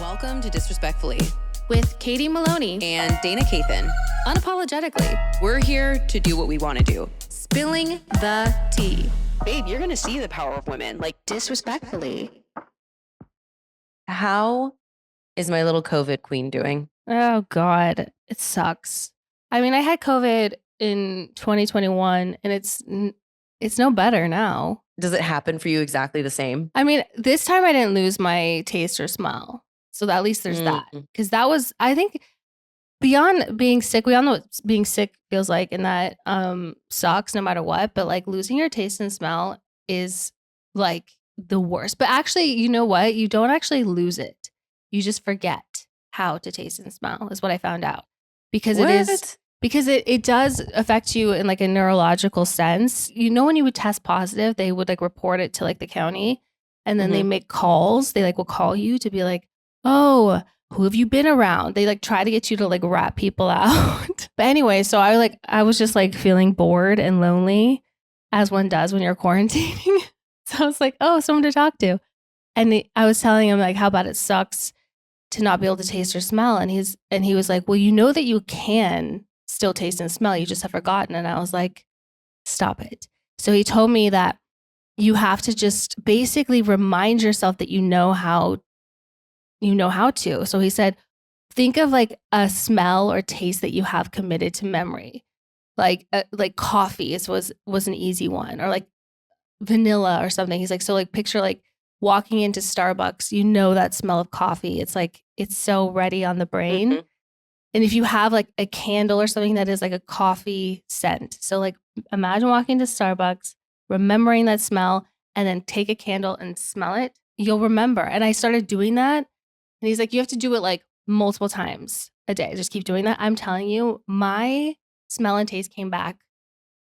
Welcome to Disrespectfully with Katie Maloney and Dana Cathan. Unapologetically, we're here to do what we want to do. Spilling the tea. Babe, you're going to see the power of women, like disrespectfully. How is my little COVID queen doing? Oh, God. It sucks. I mean, I had COVID in 2021 and it's no better now. Does it happen for you exactly the same? I mean, this time I didn't lose my taste or smell. So at least there's that. Because that was, I think, beyond being sick, we all know what being sick feels like, and that sucks no matter what. But like losing your taste and smell is like the worst. But actually, you know what? You don't actually lose it. You just forget how to taste and smell is what I found out. Because it does affect you in like a neurological sense. You know, when you would test positive, they would like report it to like the county, and then they make calls. They like will call you to be like, oh, who have you been around? They like try to get you to like rat people out. But anyway, so I was just like feeling bored and lonely, as one does when you're quarantining. So I was like, oh, someone to talk to. And I was telling him like how bad it sucks to not be able to taste or smell. And he was like, well, you know that you can still taste and smell. You just have forgotten. And I was like, stop it. So he told me that you have to just basically remind yourself that you know how to. So he said, think of like a smell or taste that you have committed to memory. Like coffee was an easy one, or like vanilla or something. He's like, so like picture like walking into Starbucks, you know that smell of coffee. It's like, it's so ready on the brain. Mm-hmm. And if you have like a candle or something that is like a coffee scent. So like imagine walking to Starbucks, remembering that smell, and then take a candle and smell it. You'll remember. And I started doing that. And he's like, you have to do it like multiple times a day. Just keep doing that. I'm telling you, my smell and taste came back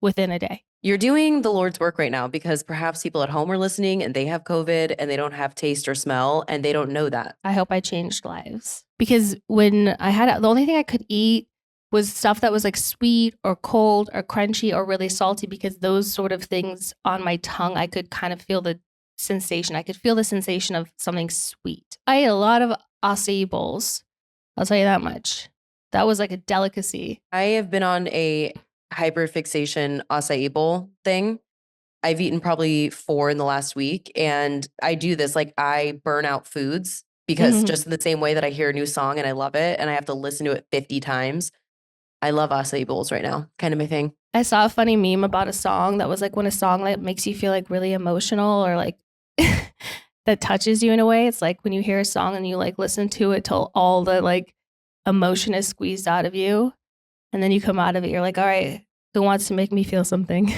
within a day. You're doing the Lord's work right now, because perhaps people at home are listening and they have COVID and they don't have taste or smell and they don't know that. I hope I changed lives, because when I had it, the only thing I could eat was stuff that was like sweet or cold or crunchy or really salty, because those sort of things on my tongue, I could kind of feel the sensation. I could feel the sensation of something sweet. I ate a lot of acai bowls. I'll tell you that much. That was like a delicacy. I have been on a hyperfixation acai bowl thing. I've eaten probably 4 in the last week, and I do this, like I burn out foods, because just in the same way that I hear a new song and I love it and I have to listen to it 50 times. I love acai bowls right now. Kind of my thing. I saw a funny meme about a song that was like, when a song like makes you feel like really emotional or like that touches you in a way. It's like when you hear a song and you like listen to it till all the like emotion is squeezed out of you, and then you come out of it, you're like, all right, who wants to make me feel something?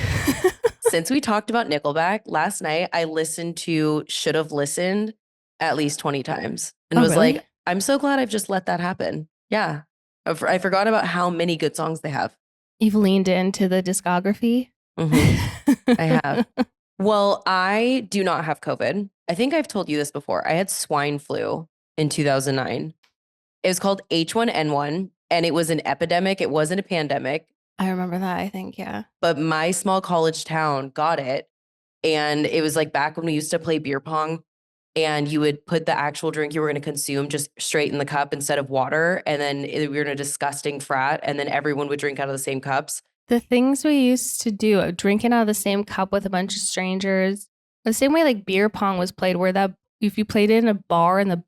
Since we talked about Nickelback last night, I listened to Should Have Listened at least 20 times and was really? Like, I'm so glad I've just let that happen. Yeah. I forgot about how many good songs they have. You've leaned into the discography? Mm-hmm. I have. Well, I do not have COVID. I think I've told you this before. I had swine flu in 2009. It was called H1N1, and it was an epidemic. It wasn't a pandemic. I remember that, I think, yeah. But my small college town got it. And it was like back when we used to play beer pong, and you would put the actual drink you were going to consume just straight in the cup instead of water. And then we were in a disgusting frat, and then everyone would drink out of the same cups. The things we used to do, drinking out of the same cup with a bunch of strangers, the same way like beer pong was played, where that if you played it in a bar and the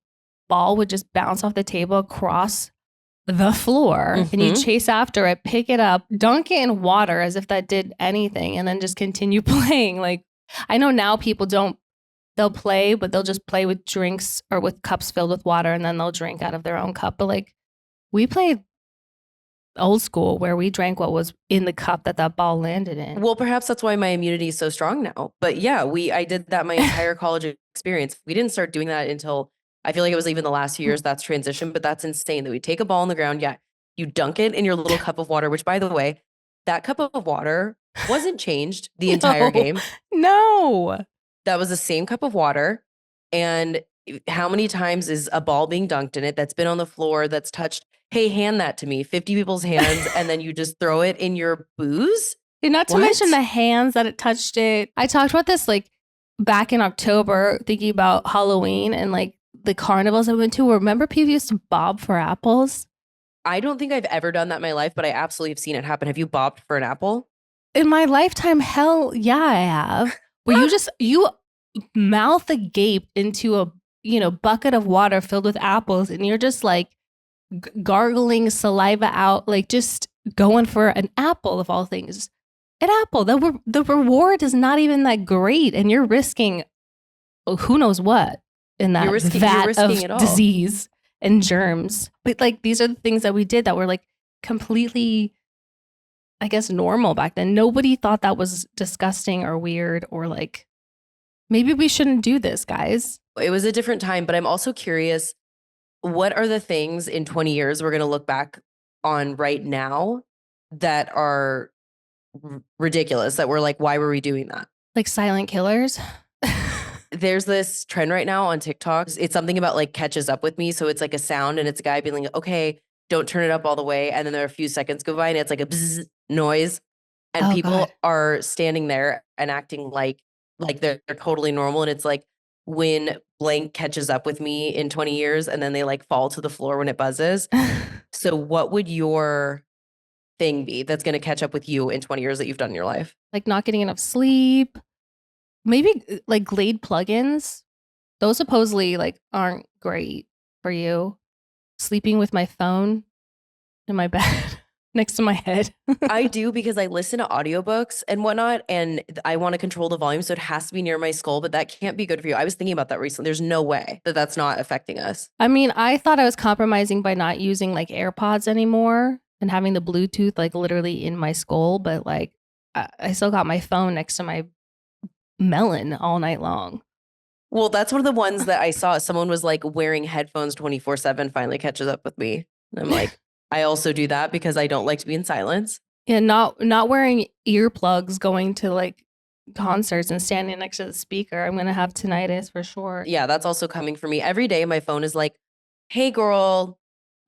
ball would just bounce off the table across the floor, and you chase after it, pick it up, dunk it in water as if that did anything, and then just continue playing. Like, I know now people they'll play, but they'll just play with drinks or with cups filled with water, and then they'll drink out of their own cup. But like, we played old school where we drank what was in the cup that ball landed in. Well, perhaps that's why my immunity is so strong now. But yeah, I did that my entire college experience. We didn't start doing that until I feel like it was even the last few years that's transition, but that's insane that we take a ball on the ground. Yeah. You dunk it in your little cup of water, which by the way, that cup of water wasn't changed the entire game. No. That was the same cup of water. And how many times is a ball being dunked in it that's been on the floor, that's touched, hey, hand that to me, 50 people's hands, and then you just throw it in your booze? And not to mention the hands that it touched it. I talked about this like back in October, thinking about Halloween and like the carnivals I went to. Remember people used to bob for apples? I don't think I've ever done that in my life, but I absolutely have seen it happen. Have you bobbed for an apple? In my lifetime, hell yeah, I have. Where you mouth agape into a bucket of water filled with apples, and you're just like gargling saliva out, like just going for an apple of all things. An apple. The reward is not even that great, and you're risking who knows what in that vat of disease and germs. But like these are the things that we did that were like completely, I guess, normal back then. Nobody thought that was disgusting or weird or like, maybe we shouldn't do this, guys. It was a different time, but I'm also curious, what are the things in 20 years we're going to look back on right now that are ridiculous, that we're like, why were we doing that? Like silent killers? There's this trend right now on TikTok. It's something about like catches up with me. So it's like a sound and it's a guy being like, okay, don't turn it up all the way. And then there are a few seconds go by and it's like a bzz noise. And people are standing there and acting like they're totally normal. And it's like when blank catches up with me in 20 years and then they like fall to the floor when it buzzes. So what would your thing be that's going to catch up with you in 20 years that you've done in your life? Like not getting enough sleep. Maybe like Glade plugins. Those supposedly like aren't great for you. Sleeping with my phone in my bed next to my head. I do, because I listen to audiobooks and whatnot, and I want to control the volume, so it has to be near my skull, but that can't be good for you. I was thinking about that recently. There's no way that that's not affecting us. I mean, I thought I was compromising by not using like AirPods anymore and having the Bluetooth like literally in my skull, but like I still got my phone next to my melon all night long. Well, that's one of the ones that I saw. Someone was like wearing headphones 24/7 finally catches up with me. And I'm like, I also do that because I don't like to be in silence. Yeah, not wearing earplugs going to like concerts and standing next to the speaker. I'm going to have tinnitus for sure. Yeah, that's also coming for me. Every day my phone is like, hey girl,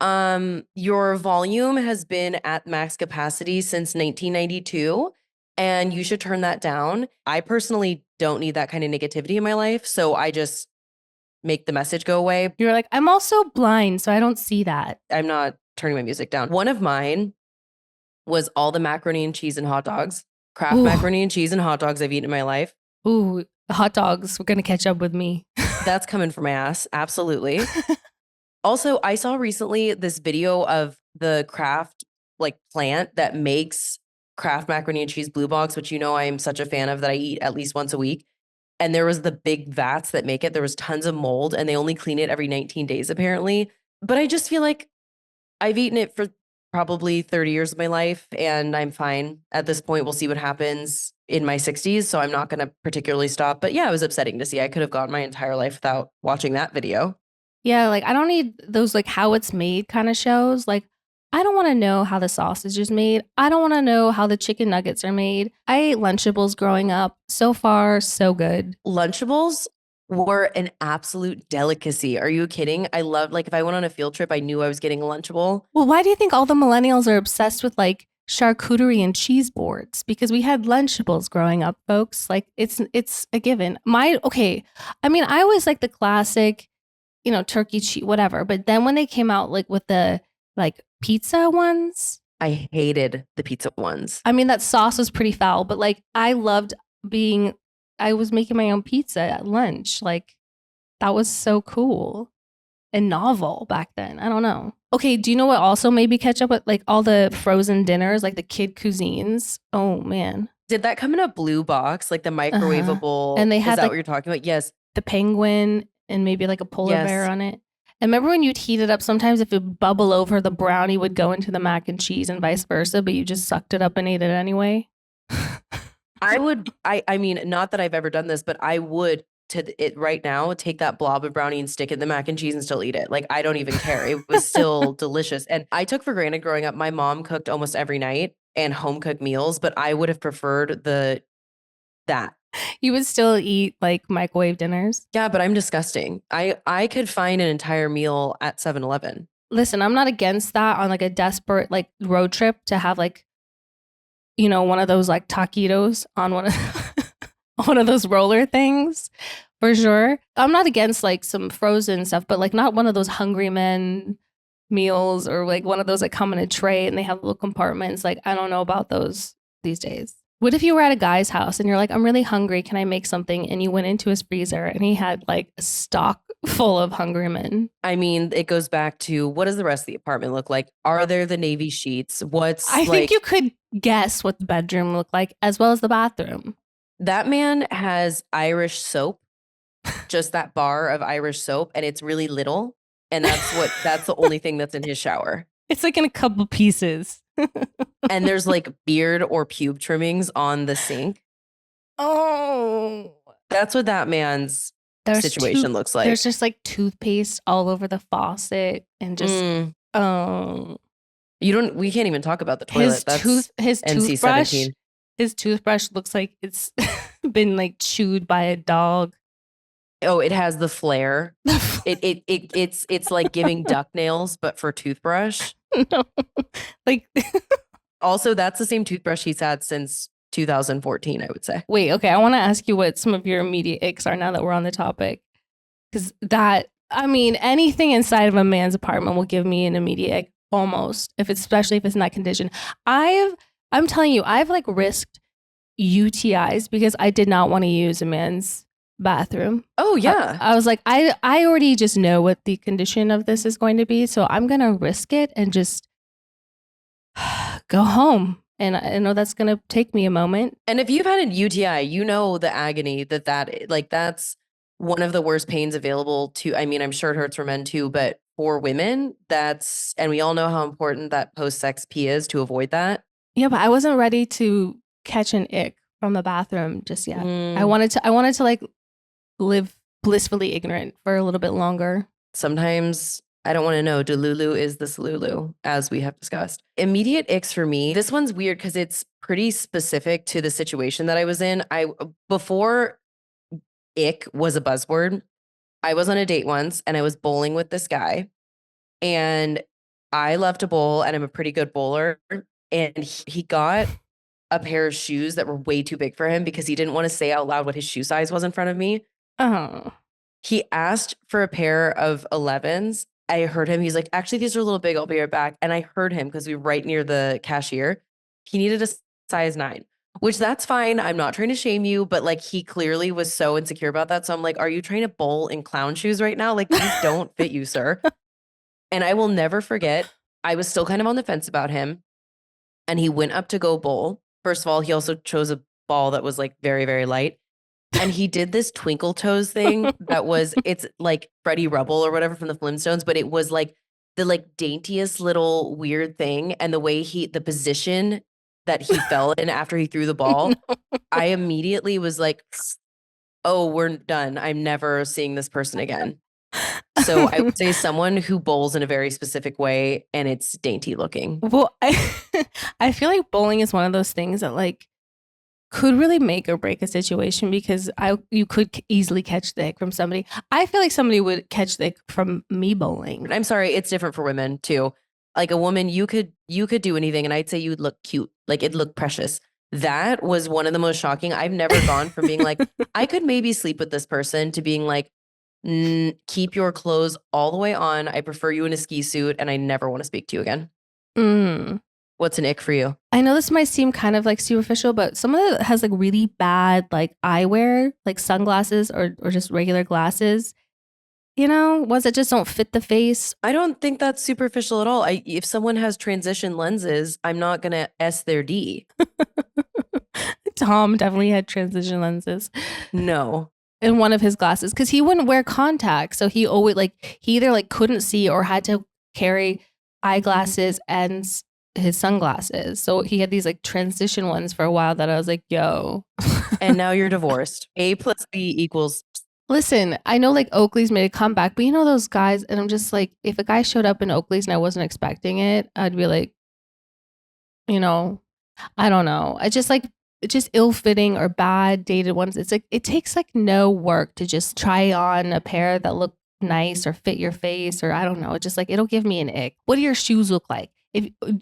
your volume has been at max capacity since 1992. And you should turn that down. I personally don't need that kind of negativity in my life. So I just make the message go away. You're like, I'm also blind, so I don't see that. I'm not turning my music down. One of mine was all the macaroni and cheese and hot dogs. Kraft macaroni and cheese and hot dogs I've eaten in my life. Ooh, hot dogs were going to catch up with me. That's coming for my ass. Absolutely. Also, I saw recently this video of the Kraft like plant that makes Kraft macaroni and cheese blue box, which I am such a fan of, that I eat at least once a week. And there was the big vats that make it. There was tons of mold and they only clean it every 19 days apparently. But I just feel like I've eaten it for probably 30 years of my life and I'm fine at this point. We'll see what happens in my 60s. So I'm not going to particularly stop. But yeah, it was upsetting to see. I could have gone my entire life without watching that video. Yeah, like I don't need those like how it's made kind of shows. Like I don't want to know how the sausage is made. I don't want to know how the chicken nuggets are made. I ate Lunchables growing up. So far, so good. Lunchables were an absolute delicacy. Are you kidding? I loved, like, if I went on a field trip, I knew I was getting a Lunchable. Well, why do you think all the millennials are obsessed with like charcuterie and cheese boards? Because we had Lunchables growing up, folks. Like it's a given. I always like the classic, turkey cheese, whatever. But then when they came out like with the like pizza ones, I hated the pizza ones. I mean, that sauce was pretty foul, but like I was making my own pizza at lunch. Like that was so cool and novel back then. I don't know. Okay, do you know what also maybe catch up with like all the frozen dinners, like the kid cuisines? Oh man. Did that come in a blue box, like the microwavable? And they had is that like, what you're talking about? Yes. The penguin and maybe like a polar bear on it. And remember when you'd heat it up, sometimes if it would bubble over, the brownie would go into the mac and cheese and vice versa, but you just sucked it up and ate it anyway? I mean, not that I've ever done this, but I would right now take that blob of brownie and stick it in the mac and cheese and still eat it. Like, I don't even care. It was still delicious. And I took for granted growing up, my mom cooked almost every night and home cooked meals, but I would have preferred that. You would still eat like microwave dinners? Yeah, but I'm disgusting. I could find an entire meal at 7-Eleven. Listen, I'm not against that on like a desperate like road trip to have like, one of those like taquitos on one of those roller things. For sure. I'm not against like some frozen stuff, but like not one of those Hungry Men meals or like one of those that come in a tray and they have little compartments. Like, I don't know about those these days. What if you were at a guy's house and you're like, I'm really hungry. Can I make something? And you went into his freezer and he had like a stock full of Hungry Men. I mean, it goes back to what does the rest of the apartment look like? Are there the navy sheets? What's I think like you could guess what the bedroom looked like as well as the bathroom. that man has Irish soap, just that bar of Irish soap, and it's really little. And that's the only thing that's in his shower. It's like in a couple pieces. And there's like beard or pube trimmings on the sink. Oh. That's what that man's situation looks like. There's just like toothpaste all over the faucet and just we can't even talk about the toilet. His NC-17. His toothbrush looks like it's been like chewed by a dog. Oh, it has the flair. It's like giving duck nails, but for toothbrush. No. Like also, that's the same toothbrush he's had since 2014, I would say. Wait, okay. I want to ask you what some of your immediate icks are now that we're on the topic. Because anything inside of a man's apartment will give me an immediate ick almost, especially if it's in that condition. I'm telling you, I've like risked UTIs because I did not want to use a man's bathroom. Oh yeah. I was like, I already just know what the condition of this is going to be, so I'm gonna risk it and just go home. And I know that's gonna take me a moment. And if you've had a UTI, you know the agony that's one of the worst pains available to. I mean, I'm sure it hurts for men too, but for women, and we all know how important that post-sex pee is to avoid that. Yeah, but I wasn't ready to catch an ick from the bathroom just yet. I wanted to like live blissfully ignorant for a little bit longer. Sometimes I don't want to know. Delulu is this Lulu, as we have discussed. Immediate icks for me. This one's weird because it's pretty specific to the situation that I was in. Before ick was a buzzword, I was on a date once and I was bowling with this guy. And I love to bowl and I'm a pretty good bowler. And he got a pair of shoes that were way too big for him because he didn't want to say out loud what his shoe size was in front of me. Oh. He asked for a pair of 11s. I heard him. He's like, actually, these are a little big. I'll be right back. And I heard him because we were right near the cashier. He needed a size 9, which that's fine. I'm not trying to shame you, but like he clearly was so insecure about that. So I'm like, are you trying to bowl in clown shoes right now? Like these don't fit you, sir. And I will never forget. I was still kind of on the fence about him. And he went up to go bowl. First of all, he also chose a ball that was like very, very light. And he did this twinkle toes thing it's like Freddie Rubble or whatever from the Flintstones, but it was like the like daintiest little weird thing. And the way the position that he fell in after he threw the ball, I immediately was like, oh, we're done. I'm never seeing this person again. So I would say someone who bowls in a very specific way and it's dainty looking. Well, I feel like bowling is one of those things that like could really make or break a situation because you could easily catch the ick from somebody. I feel like somebody would catch the ick from me bowling. I'm sorry, it's different for women too. Like a woman, you could do anything and I'd say you'd look cute. Like it'd look precious. That was one of the most shocking. I've never gone from being like, I could maybe sleep with this person to being like, keep your clothes all the way on. I prefer you in a ski suit and I never want to speak to you again. What's an ick for you? I know this might seem kind of like superficial, but someone that has like really bad like eyewear, like sunglasses or just regular glasses, you know, ones that just don't fit the face. I don't think that's superficial at all. If someone has transition lenses, I'm not going to S their D. Tom definitely had transition lenses. No. In one of his glasses because he wouldn't wear contacts. So he always he either like couldn't see or had to carry eyeglasses and his sunglasses. So he had these like transition ones for a while that I was like, yo. And now you're divorced. A plus B equals. Listen, I know like Oakley's made a comeback, but you know those guys, and I'm just like, if a guy showed up in Oakley's and I wasn't expecting it, I'd be like, you know, I don't know. I just like just ill-fitting or bad dated ones. It's like it takes like no work to just try on a pair that look nice or fit your face, or I don't know. It's just like it'll give me an ick. What do your shoes look like?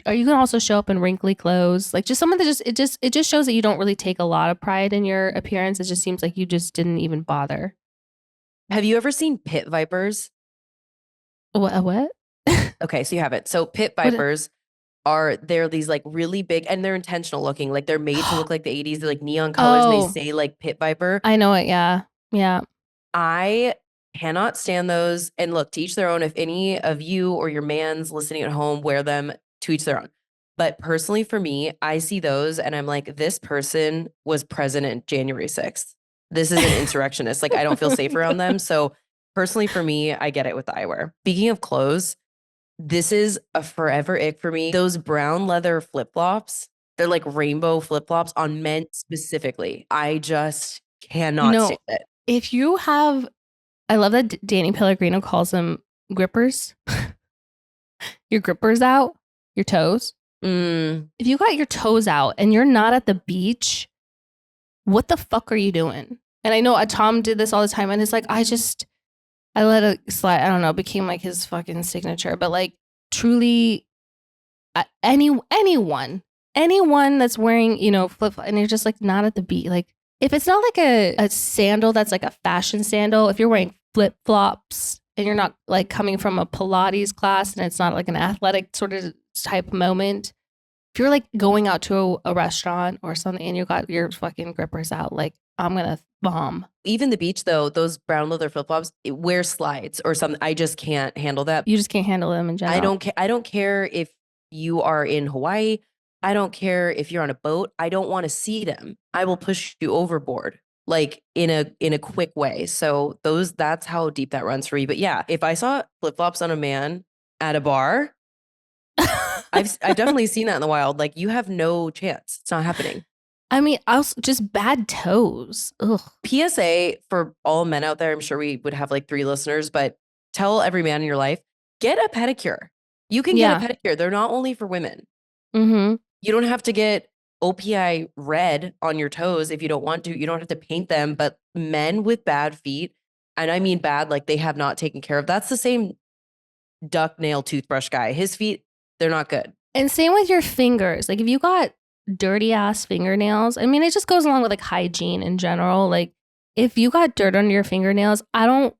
Are you gonna also show up in wrinkly clothes? Like just someone that it just shows that you don't really take a lot of pride in your appearance. It just seems like you just didn't even bother. Have you ever seen pit vipers? What? Okay, so you haven't. So pit What? vipers they're these like really big and they're intentional looking. Like they're made to look like the 80s. They're like neon colors and they Oh, say like pit viper. I know it. Yeah. Yeah. I cannot stand those. And look, to each their own. If any of you or your man's listening at home wear them, to each their own. But personally, for me, I see those and I'm like, this person was President January 6th. This is an insurrectionist. Like, I don't feel safe around them. So, personally, for me, I get it with the eyewear. Speaking of clothes, this is a forever ick for me. Those brown leather flip flops, they're like rainbow flip flops on men specifically. I just cannot No, stand it. if you have, I love that Danny Pellegrino calls them grippers. Your grippers out, your toes. If you got your toes out and you're not at the beach, what the fuck are you doing? And I know Tom did this all the time, and it's like, I let it slide. I don't know, it became like his fucking signature. But like, truly, anyone that's wearing, flip flop, and you're just like not at the beach. Like, if it's not like a sandal that's like a fashion sandal, if you're wearing flip flops and you're not like coming from a Pilates class and it's not like an athletic sort of type moment, if you're like going out to a restaurant or something and you got your fucking grippers out, like, I'm gonna bomb. Even the beach, though, those brown leather flip flops, wear slides or something. I just can't handle that. You just can't handle them in general. I don't care. I don't care if you are in Hawaii. I don't care if you're on a boat. I don't want to see them. I will push you overboard, like in a quick way. So that's how deep that runs for me. But yeah, if I saw flip flops on a man at a bar, I've definitely seen that in the wild. Like, you have no chance. It's not happening. I mean, also just bad toes. Ugh. PSA for all men out there. I'm sure we would have like 3 listeners, but tell every man in your life, get a pedicure. You can get a pedicure. They're not only for women. Mm-hmm. You don't have to get OPI red on your toes if you don't want to. You don't have to paint them. But men with bad feet, and I mean bad, like they have not taken care of. That's the same duck nail toothbrush guy. His feet, they're not good. And same with your fingers. Like, if you got dirty ass fingernails, I mean, it just goes along with like hygiene in general. Like, if you got dirt under your fingernails, I don't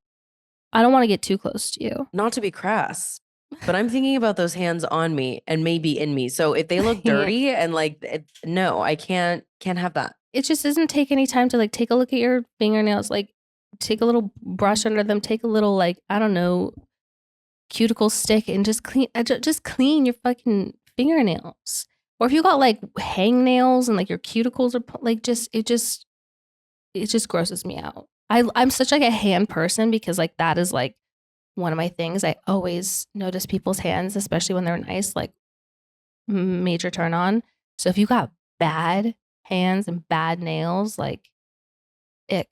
want to get too close to you. Not to be crass, but I'm thinking about those hands on me and maybe in me. So if they look dirty and like, no, I can't have that. It just doesn't take any time to like take a look at your fingernails, like take a little brush under them, take a little like, I don't know, cuticle stick and just clean your fucking fingernails. Or if you got like hangnails and like your cuticles are like it just grosses me out. I'm such like a hand person because like that is like one of my things. I always notice people's hands, especially when they're nice, like major turn on. So if you got bad hands and bad nails, like, ick.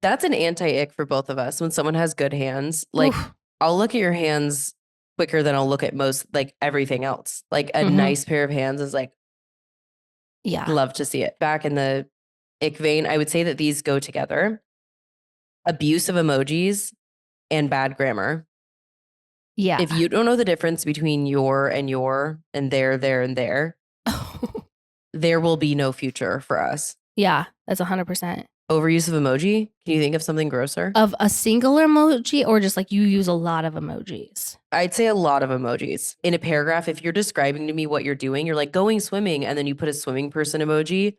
That's an anti-ick for both of us. When someone has good hands, like, oof. I'll look at your hands quicker than I'll look at most, like everything else. Like a nice pair of hands is like, yeah, love to see it. Back in the ick vein, I would say that these go together. Abuse of emojis and bad grammar. Yeah. If you don't know the difference between your and there and there, there will be no future for us. Yeah, that's 100%. Overuse of emoji? Can you think of something grosser? Of a single emoji or just like you use a lot of emojis? I'd say a lot of emojis. In a paragraph, if you're describing to me what you're doing, you're like going swimming and then you put a swimming person emoji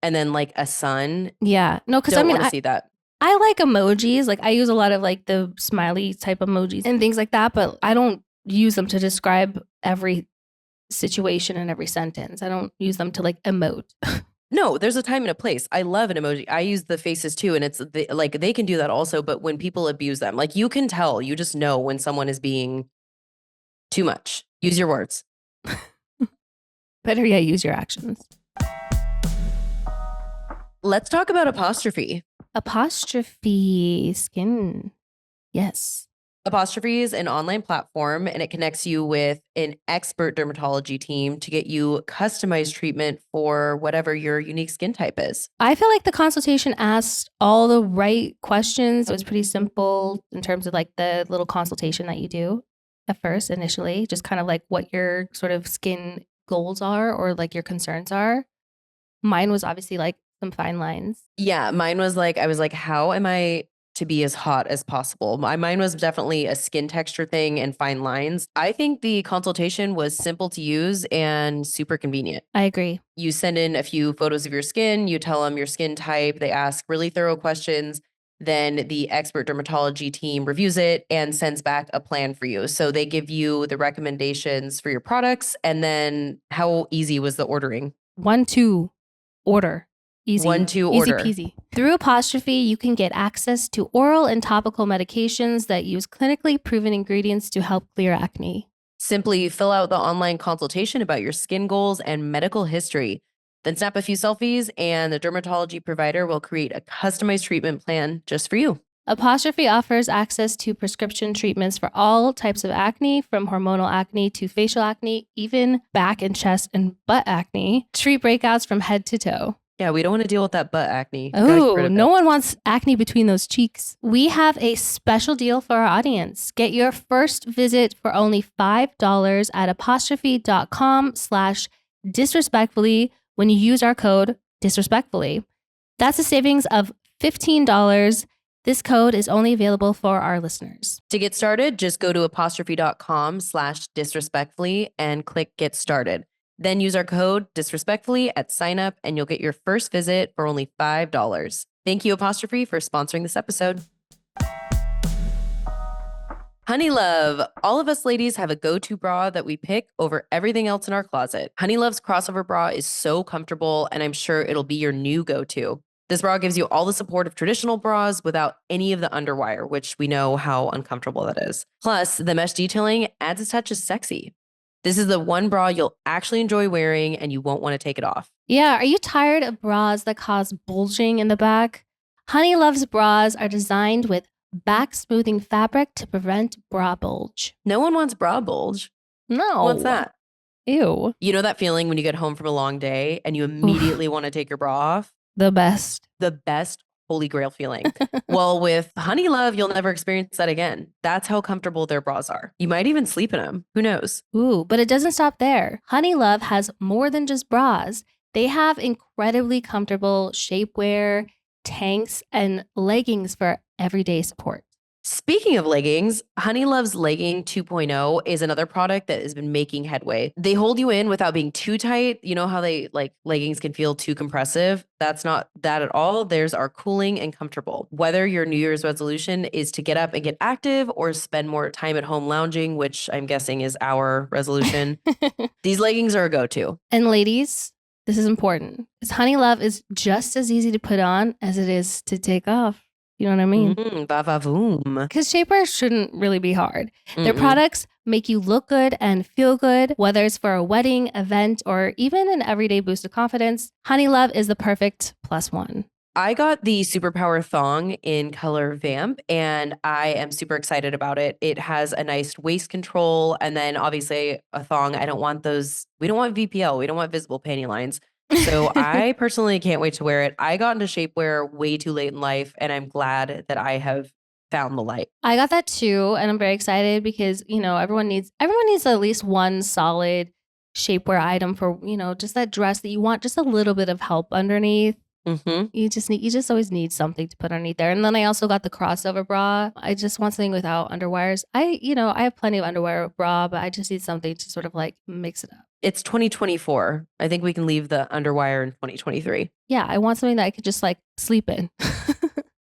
and then like a sun. Yeah. No, because I mean, want to see that. I like emojis. Like I use a lot of like the smiley type emojis and things like that, but I don't use them to describe every situation and every sentence. I don't use them to like emote. No, there's a time and a place. I love an emoji. I use the faces too. And it's like, they can do that also. But when people abuse them, like you can tell, you just know when someone is being too much. Use your words. Better yet, use your actions. Let's talk about Apostrophe. Apostrophe skin. Yes. Apostrophe is an online platform and it connects you with an expert dermatology team to get you customized treatment for whatever your unique skin type is. I feel like the consultation asked all the right questions. It was pretty simple in terms of like the little consultation that you do at first, initially, just kind of like what your sort of skin goals are or like your concerns are. Mine was obviously like some fine lines. Yeah, mine was like, I was like, how am I to be as hot as possible. Mine was definitely a skin texture thing and fine lines. I think the consultation was simple to use and super convenient. I agree. You send in a few photos of your skin, you tell them your skin type, they ask really thorough questions. Then the expert dermatology team reviews it and sends back a plan for you. So they give you the recommendations for your products. And then how easy was the ordering? 1, 2, order. Easy. 1, 2, Easy order. peasy. Through Apostrophe, you can get access to oral and topical medications that use clinically proven ingredients to help clear acne. Simply fill out the online consultation about your skin goals and medical history. Then snap a few selfies and the dermatology provider will create a customized treatment plan just for you. Apostrophe offers access to prescription treatments for all types of acne, from hormonal acne to facial acne, even back and chest and butt acne. Treat breakouts from head to toe. Yeah, we don't want to deal with that butt acne. Oh, no one wants acne between those cheeks. We have a special deal for our audience. Get your first visit for only $5 at apostrophe.com/disrespectfully when you use our code disrespectfully. That's a savings of $15. This code is only available for our listeners. To get started, just go to apostrophe.com/disrespectfully and click get started. Then use our code disrespectfully at sign up and you'll get your first visit for only $5. Thank you, Apostrophe, for sponsoring this episode. Honeylove. All of us ladies have a go-to bra that we pick over everything else in our closet. Honeylove's crossover bra is so comfortable, and I'm sure it'll be your new go-to. This bra gives you all the support of traditional bras without any of the underwire, which we know how uncomfortable that is. Plus, the mesh detailing adds a touch of sexy. This is the one bra you'll actually enjoy wearing and you won't want to take it off. Yeah, are you tired of bras that cause bulging in the back? Honeylove's bras are designed with back smoothing fabric to prevent bra bulge. No one wants bra bulge. No. What's that? Ew. You know that feeling when you get home from a long day and you immediately want to take your bra off? The best. The best holy grail feeling. Well, with Honeylove, you'll never experience that again. That's how comfortable their bras are. You might even sleep in them. Who knows? Ooh, but it doesn't stop there. Honeylove has more than just bras. They have incredibly comfortable shapewear, tanks, and leggings for everyday support. Speaking of leggings, Honeylove's Legging 2.0 is another product that has been making headway. They hold you in without being too tight. You know how leggings can feel too compressive? That's not that at all. Theirs are cooling and comfortable. Whether your New Year's resolution is to get up and get active or spend more time at home lounging, which I'm guessing is our resolution, these leggings are a go-to. And ladies, this is important, because Honeylove is just as easy to put on as it is to take off. You know what I mean? Ba-va-voom. Because shapewear shouldn't really be hard. Their products make you look good and feel good, whether it's for a wedding, event, or even an everyday boost of confidence. Honeylove is the perfect +1. I got the Superpower thong in color Vamp, and I am super excited about it. It has a nice waist control, and then obviously a thong. I don't want those. We don't want VPL. We don't want visible panty lines. So I personally can't wait to wear it. I got into shapewear way too late in life, and I'm glad that I have found the light. I got that too, and I'm very excited because, everyone needs at least one solid shapewear item for, just that dress that you want just a little bit of help underneath. Mm-hmm. You just always need something to put underneath there. And then I also got the crossover bra. I just want something without underwires. I have plenty of underwear bra, but I just need something to sort of like mix it up. It's 2024. I think we can leave the underwire in 2023. Yeah, I want something that I could just like sleep in.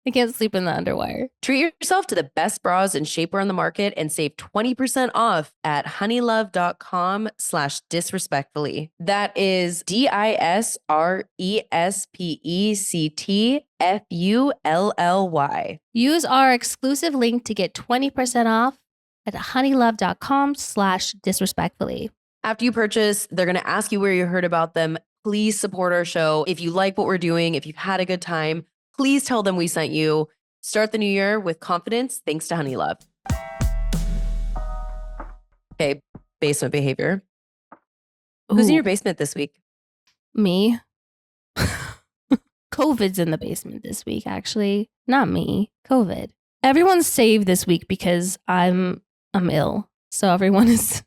I can't sleep in the underwire. Treat yourself to the best bras and shapewear on the market and save 20% off at honeylove.com/disrespectfully. That is DISRESPECTFULLY. Use our exclusive link to get 20% off at honeylove.com/disrespectfully. After you purchase, they're going to ask you where you heard about them. Please support our show. If you like what we're doing, if you've had a good time, please tell them we sent you. Start the new year with confidence thanks to Honeylove. Okay, basement behavior. Who's in your basement this week? Me. COVID's in the basement this week, actually. Not me. COVID. Everyone's saved this week because I'm ill. So everyone is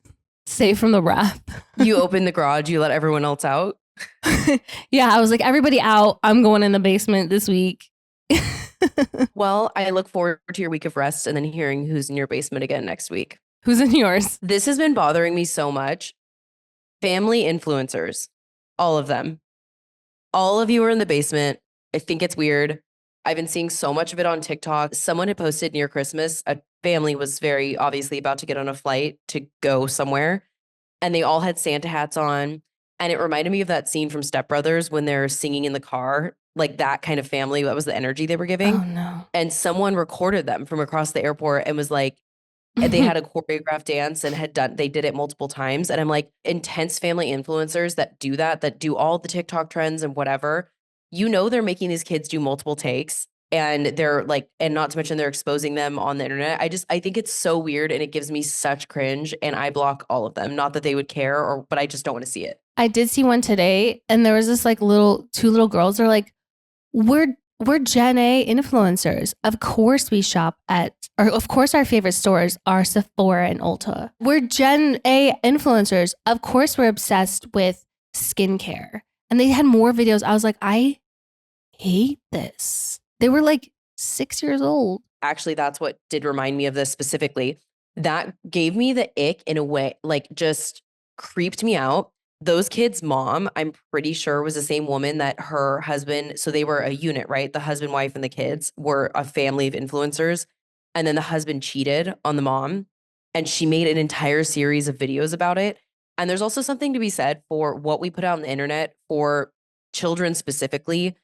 safe from the wrath. You opened the garage, you let everyone else out? Yeah, I was like, everybody out. I'm going in the basement this week. Well, I look forward to your week of rest and then hearing who's in your basement again next week. Who's in yours? This has been bothering me so much. Family influencers, all of them. All of you are in the basement. I think it's weird. I've been seeing so much of it on TikTok. Someone had posted near Christmas, a family was very obviously about to get on a flight to go somewhere, and they all had Santa hats on. And it reminded me of that scene from Step Brothers when they're singing in the car, like that kind of family. That was the energy they were giving. Oh no. And someone recorded them from across the airport and was like, they had a choreographed dance and they did it multiple times. And I'm like, intense family influencers that do all the TikTok trends and whatever, they're making these kids do multiple takes and they're like, and not to mention they're exposing them on the internet. I think it's so weird and it gives me such cringe and I block all of them. Not that they would care but I just don't want to see it. I did see one today and there was this like two little girls. They're like, we're Gen A influencers. Of course we shop of course our favorite stores are Sephora and Ulta. We're Gen A influencers. Of course we're obsessed with skincare. And they had more videos. I was like, I hate this. They were like 6 years old. Actually, that's what did remind me of this specifically. That gave me the ick in a way, like just creeped me out. Those kids' mom, I'm pretty sure, was the same woman that her husband, so they were a unit, right? The husband, wife, and the kids were a family of influencers. And then the husband cheated on the mom. And she made an entire series of videos about it. And there's also something to be said for what we put out on the internet for children specifically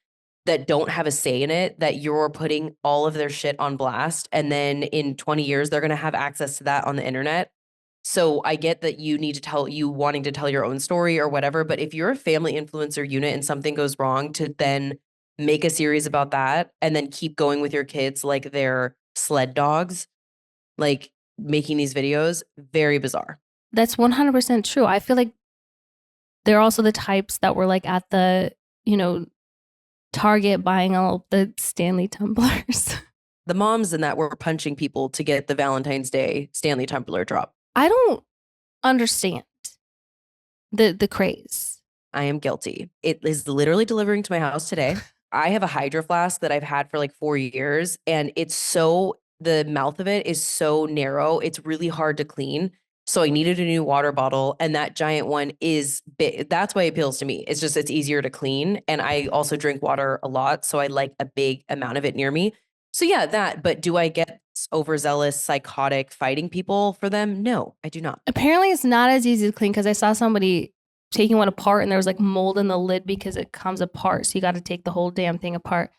that don't have a say in it, that you're putting all of their shit on blast. And then in 20 years, they're going to have access to that on the internet. So I get that you wanting to tell your own story or whatever, but if you're a family influencer unit and something goes wrong, to then make a series about that and then keep going with your kids like they're sled dogs, like making these videos, very bizarre. That's 100% true. I feel like they're also the types that were like at the, Target buying all the Stanley tumblers. The moms in that were punching people to get the Valentine's Day Stanley tumbler drop. I don't understand the craze. I am guilty. It is literally delivering to my house today. I have a Hydro Flask that I've had for like 4 years, and the mouth of it is so narrow. It's really hard to clean. So I needed a new water bottle, and that giant one is big. That's why it appeals to me. It's easier to clean. And I also drink water a lot, so I like a big amount of it near me. So yeah, but do I get overzealous, psychotic fighting people for them? No, I do not. Apparently it's not as easy to clean because I saw somebody taking one apart and there was like mold in the lid because it comes apart. So you got to take the whole damn thing apart.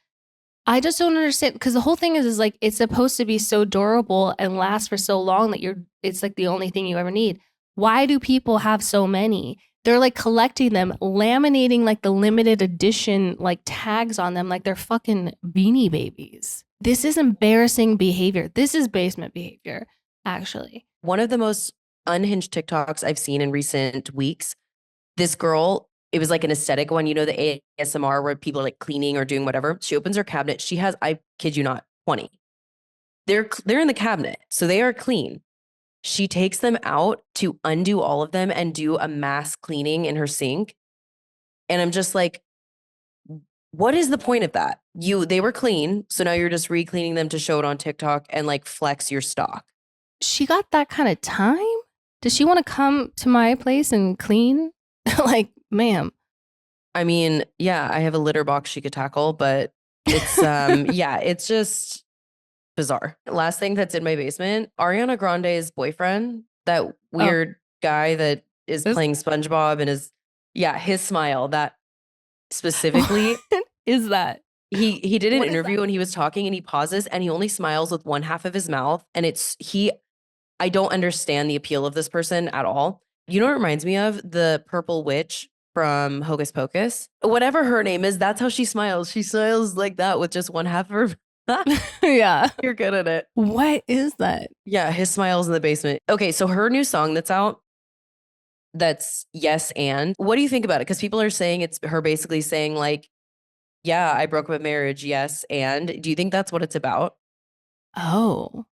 I just don't understand because the whole thing is like it's supposed to be so durable and last for so long that it's like the only thing you ever need. Why do people have so many? They're like collecting them, laminating like the limited edition like tags on them like they're fucking Beanie Babies. This is embarrassing behavior. This is basement behavior, actually. One of the most unhinged TikToks I've seen in recent weeks, this girl, it was like an aesthetic one, the ASMR where people are like cleaning or doing whatever. She opens her cabinet. She has, I kid you not, 20. They're in the cabinet, so they are clean. She takes them out to undo all of them and do a mass cleaning in her sink. And I'm just like, what is the point of that? They were clean, so now you're just re-cleaning them to show it on TikTok and like flex your stock. She got that kind of time? Does she want to come to my place and clean? Like, ma'am. I mean, yeah, I have a litter box she could tackle, but it's yeah, it's just bizarre. Last thing that's in my basement, Ariana Grande's boyfriend, that weird guy that is playing SpongeBob and his smile, that specifically. What is that? He did an interview and he was talking and he pauses and he only smiles with one half of his mouth. And I don't understand the appeal of this person at all. You know what it reminds me of? The purple witch from Hocus Pocus. Whatever her name is, that's how she smiles. She smiles like that with just one half of her. Yeah. You're good at it. What is that? Yeah, his smile's in the basement. Okay, so her new song that's out, that's Yes and. What do you think about it? Because people are saying it's her basically saying like, yeah, I broke up a marriage, yes, and. Do you think that's what it's about? Oh,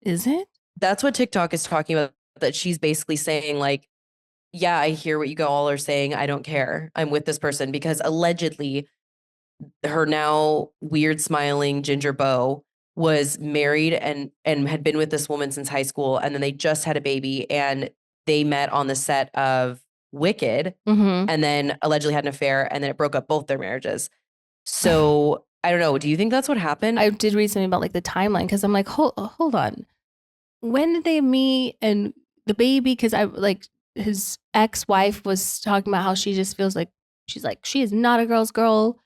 is it? That's what TikTok is talking about, that she's basically saying like, yeah, I hear what you all are saying. I don't care. I'm with this person because allegedly her now weird smiling ginger beau was married and had been with this woman since high school, and then they just had a baby, and they met on the set of Wicked, and then allegedly had an affair, and then it broke up both their marriages. So I don't know. Do you think that's what happened? I did read something about like the timeline because I'm like, hold on, when did they meet and the baby? Because I like his ex-wife was talking about how she just feels like she is not a girl's girl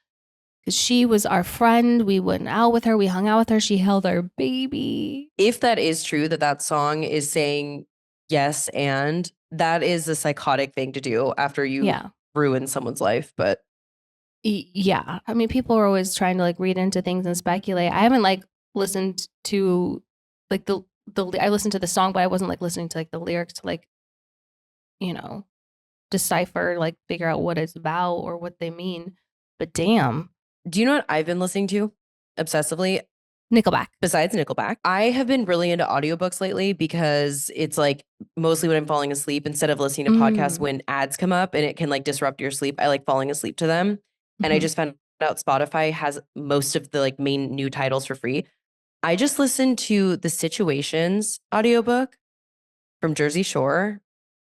because she was our friend. We went out with her. We hung out with her. She held our baby. If that is true, that song is saying yes, and that is a psychotic thing to do after you ruin someone's life. But yeah, I mean, people are always trying to like read into things and speculate. I haven't like listened to like I listened to the song, but I wasn't like listening to like the lyrics to like, decipher, like figure out what it's about or what they mean. But damn. Do you know what I've been listening to obsessively? Nickelback. Besides Nickelback, I have been really into audiobooks lately because it's like mostly when I'm falling asleep, instead of listening to podcasts when ads come up and it can like disrupt your sleep, I like falling asleep to them. And I just found out Spotify has most of the like main new titles for free. I just listened to the Situations audiobook from Jersey Shore,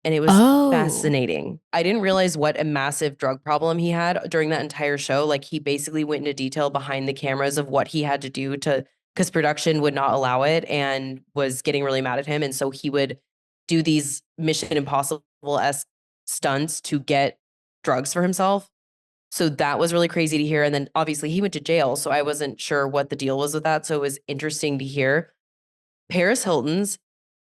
and it was fascinating. I didn't realize what a massive drug problem he had during that entire show. Like, he basically went into detail behind the cameras of what he had to do because production would not allow it and was getting really mad at him. And so he would do these Mission Impossible-esque stunts to get drugs for himself. So that was really crazy to hear. And then obviously he went to jail, so I wasn't sure what the deal was with that. So it was interesting to hear. Paris Hilton's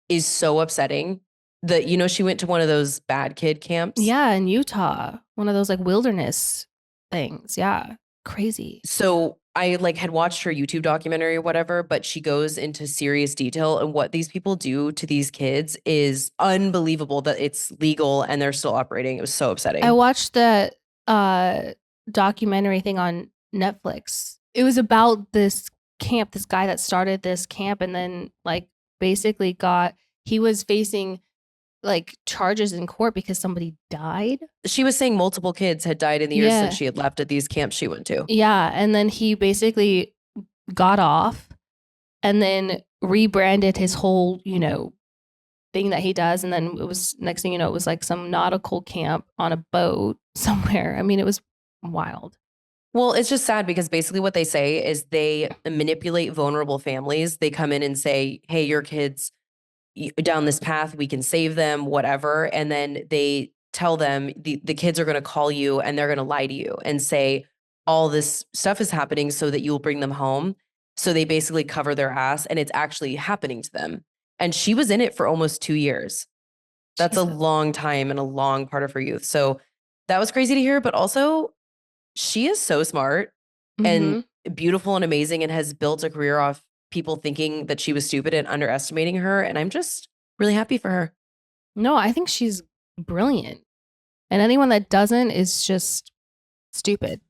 is so upsetting that, she went to one of those bad kid camps. Yeah, in Utah. One of those like wilderness things. Yeah. Crazy. So I like had watched her YouTube documentary or whatever, but she goes into serious detail, and what these people do to these kids is unbelievable that it's legal and they're still operating. It was so upsetting. I watched the documentary thing on Netflix. It was about this camp, this guy that started this camp and then like basically he was facing like charges in court because somebody died. She was saying multiple kids had died in the years since she had left at these camps she went to. Yeah. And then he basically got off and then rebranded his whole, thing that he does. And then it was next thing you know, it was like some nautical camp on a boat somewhere. I mean, it was wild. Well, it's just sad because basically what they say is they manipulate vulnerable families. They come in and say, hey, your kids down this path, we can save them, whatever. And then they tell them the kids are going to call you and they're going to lie to you and say all this stuff is happening so that you'll bring them home. So they basically cover their ass, and it's actually happening to them. And she was in it for almost 2 years. That's a long time and a long part of her youth. So that was crazy to hear. But also, she is so smart and beautiful and amazing, and has built a career off people thinking that she was stupid and underestimating her. And I'm just really happy for her. No, I think she's brilliant. And anyone that doesn't is just stupid.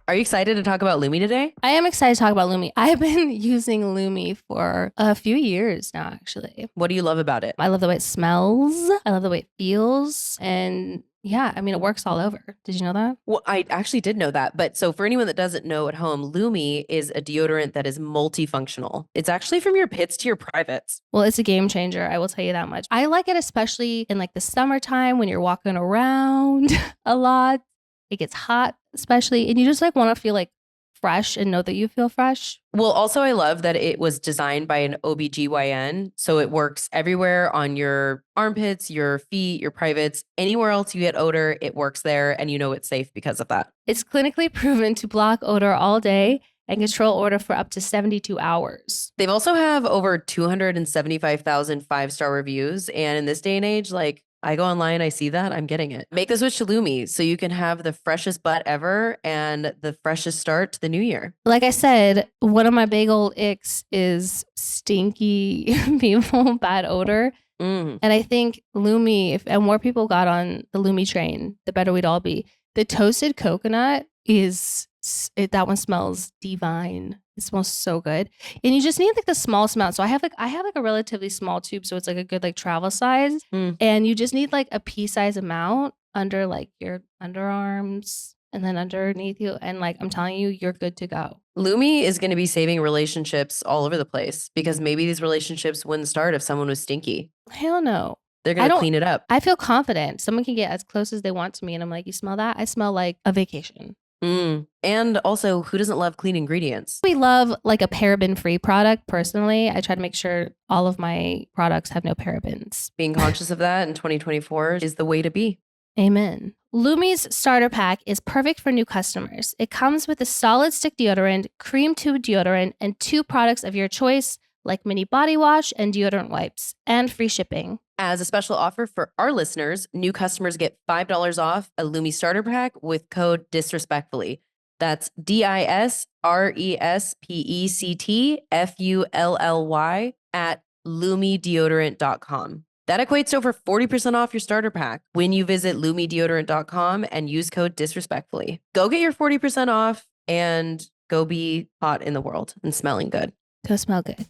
Are you excited to talk about Lume today? I am excited to talk about Lume. I've been using Lume for a few years now, actually. What do you love about it? I love the way it smells. I love the way it feels. And yeah, I mean, it works all over. Did you know that? Well, I actually did know that. But so for anyone that doesn't know at home, Lume is a deodorant that is multifunctional. It's actually from your pits to your privates. Well, it's a game changer. I will tell you that much. I like it especially in like the summertime when you're walking around a lot. It gets hot, especially, and you just like want to feel like fresh and know that you feel fresh. Well, also I love that it was designed by an OBGYN. So it works everywhere on your armpits, your feet, your privates, anywhere else you get odor, it works there, and it's safe because of that. It's clinically proven to block odor all day and control odor for up to 72 hours. They've also have over 275,000 5-star reviews. And in this day and age, like, I go online, I see that, I'm getting it. Make the switch to Lume so you can have the freshest butt ever and the freshest start to the new year. Like I said, one of my big old icks is stinky people, bad odor. And I think Lume, if more people got on the Lume train, the better we'd all be. The toasted coconut that one smells divine. It smells so good. And you just need like the smallest amount. So I have like a relatively small tube, so it's like a good like travel size. And you just need like a pea size amount under like your underarms. and then underneath you. And like, I'm telling you, you're good to go. Lume is going to be saving relationships all over the place because maybe these relationships wouldn't start if someone was stinky. Hell no. They're going to clean it up. I feel confident. Someone can get as close as they want to me. And I'm like, you smell that? I smell like a vacation. And also, who doesn't love clean ingredients? We love like a paraben-free product. Personally, I try to make sure all of my products have no parabens. Being conscious of that in 2024 is the way to be. Amen. Lume's starter pack is perfect for new customers. It comes with a solid stick deodorant, cream tube deodorant, and 2 products of your choice, like mini body wash and deodorant wipes, and free shipping. As a special offer for our listeners, new customers get $5 off a Lume starter pack with code disrespectfully. That's DISRESPECTFULLY at lumedeodorant.com. That equates to over 40% off your starter pack when you visit lumedeodorant.com and use code disrespectfully. Go get your 40% off and go be hot in the world and smelling good. Go smell good.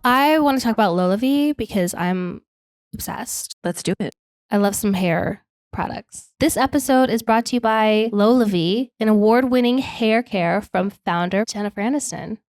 I want to talk about LolaVie because I'm obsessed. Let's do it. I love some hair products. This episode is brought to you by LolaVie, an award-winning hair care from founder Jennifer Aniston.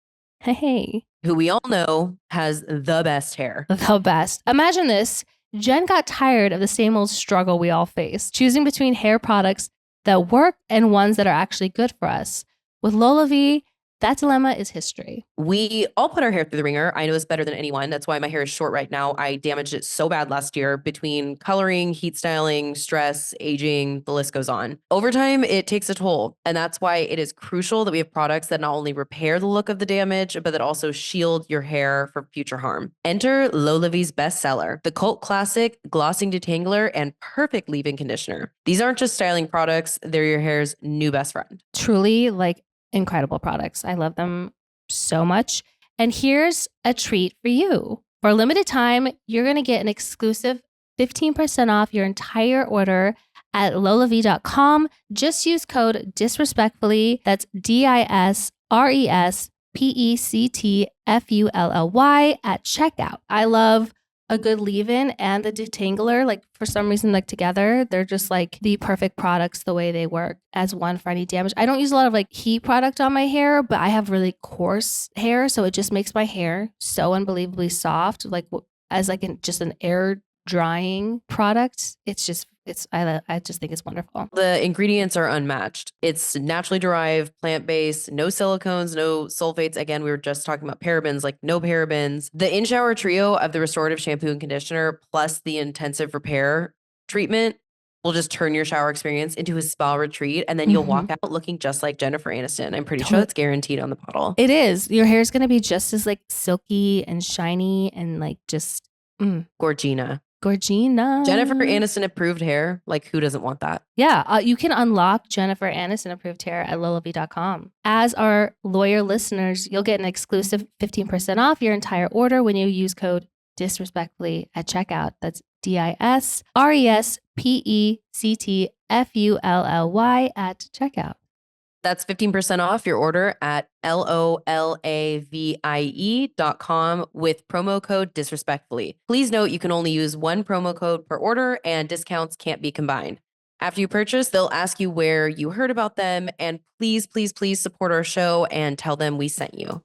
Hey. Who we all know has the best hair. The best. Imagine this. Jen got tired of the same old struggle we all face, choosing between hair products that work and ones that are actually good for us. With LolaVie, that dilemma is history. We all put our hair through the ringer. I know this better than anyone. That's why my hair is short right now. I damaged it so bad last year between coloring, heat styling, stress, aging, the list goes on. Over time, it takes a toll. And that's why it is crucial that we have products that not only repair the look of the damage, but that also shield your hair from future harm. Enter LolaVie's bestseller, the cult classic glossing detangler and perfect leave-in conditioner. These aren't just styling products. They're your hair's new best friend. Truly, like, incredible products. I love them so much. And here's a treat for you. For a limited time, you're going to get an exclusive 15% off your entire order at LolaVie.com. Just use code disrespectfully. That's DISRESPECTFULLY at checkout. I love a good leave-in and the detangler, like for some reason, like together, they're just like the perfect products the way they work as one for any damage. I don't use a lot of like heat product on my hair, but I have really coarse hair, so it just makes my hair so unbelievably soft. Like as like just an air drying product, I just think it's wonderful. The ingredients are unmatched. It's naturally derived, plant-based, no silicones, no sulfates. Again, we were just talking about parabens, like no parabens. The in-shower trio of the restorative shampoo and conditioner plus the intensive repair treatment will just turn your shower experience into a spa retreat. And then you'll walk out looking just like Jennifer Aniston. I'm pretty sure that's guaranteed on the bottle. It is. Your hair is going to be just as like silky and shiny and like just Gorgina. Jennifer Aniston approved hair. Like, who doesn't want that? Yeah, you can unlock Jennifer Aniston approved hair at LolaVie.com. As our lawyer listeners, you'll get an exclusive 15% off your entire order when you use code disrespectfully at checkout. That's DISRESPECTFULLY at checkout. That's 15% off your order at LolaVie.com with promo code disrespectfully. Please note you can only use one promo code per order and discounts can't be combined. After you purchase, they'll ask you where you heard about them, and please, please, please support our show and tell them we sent you.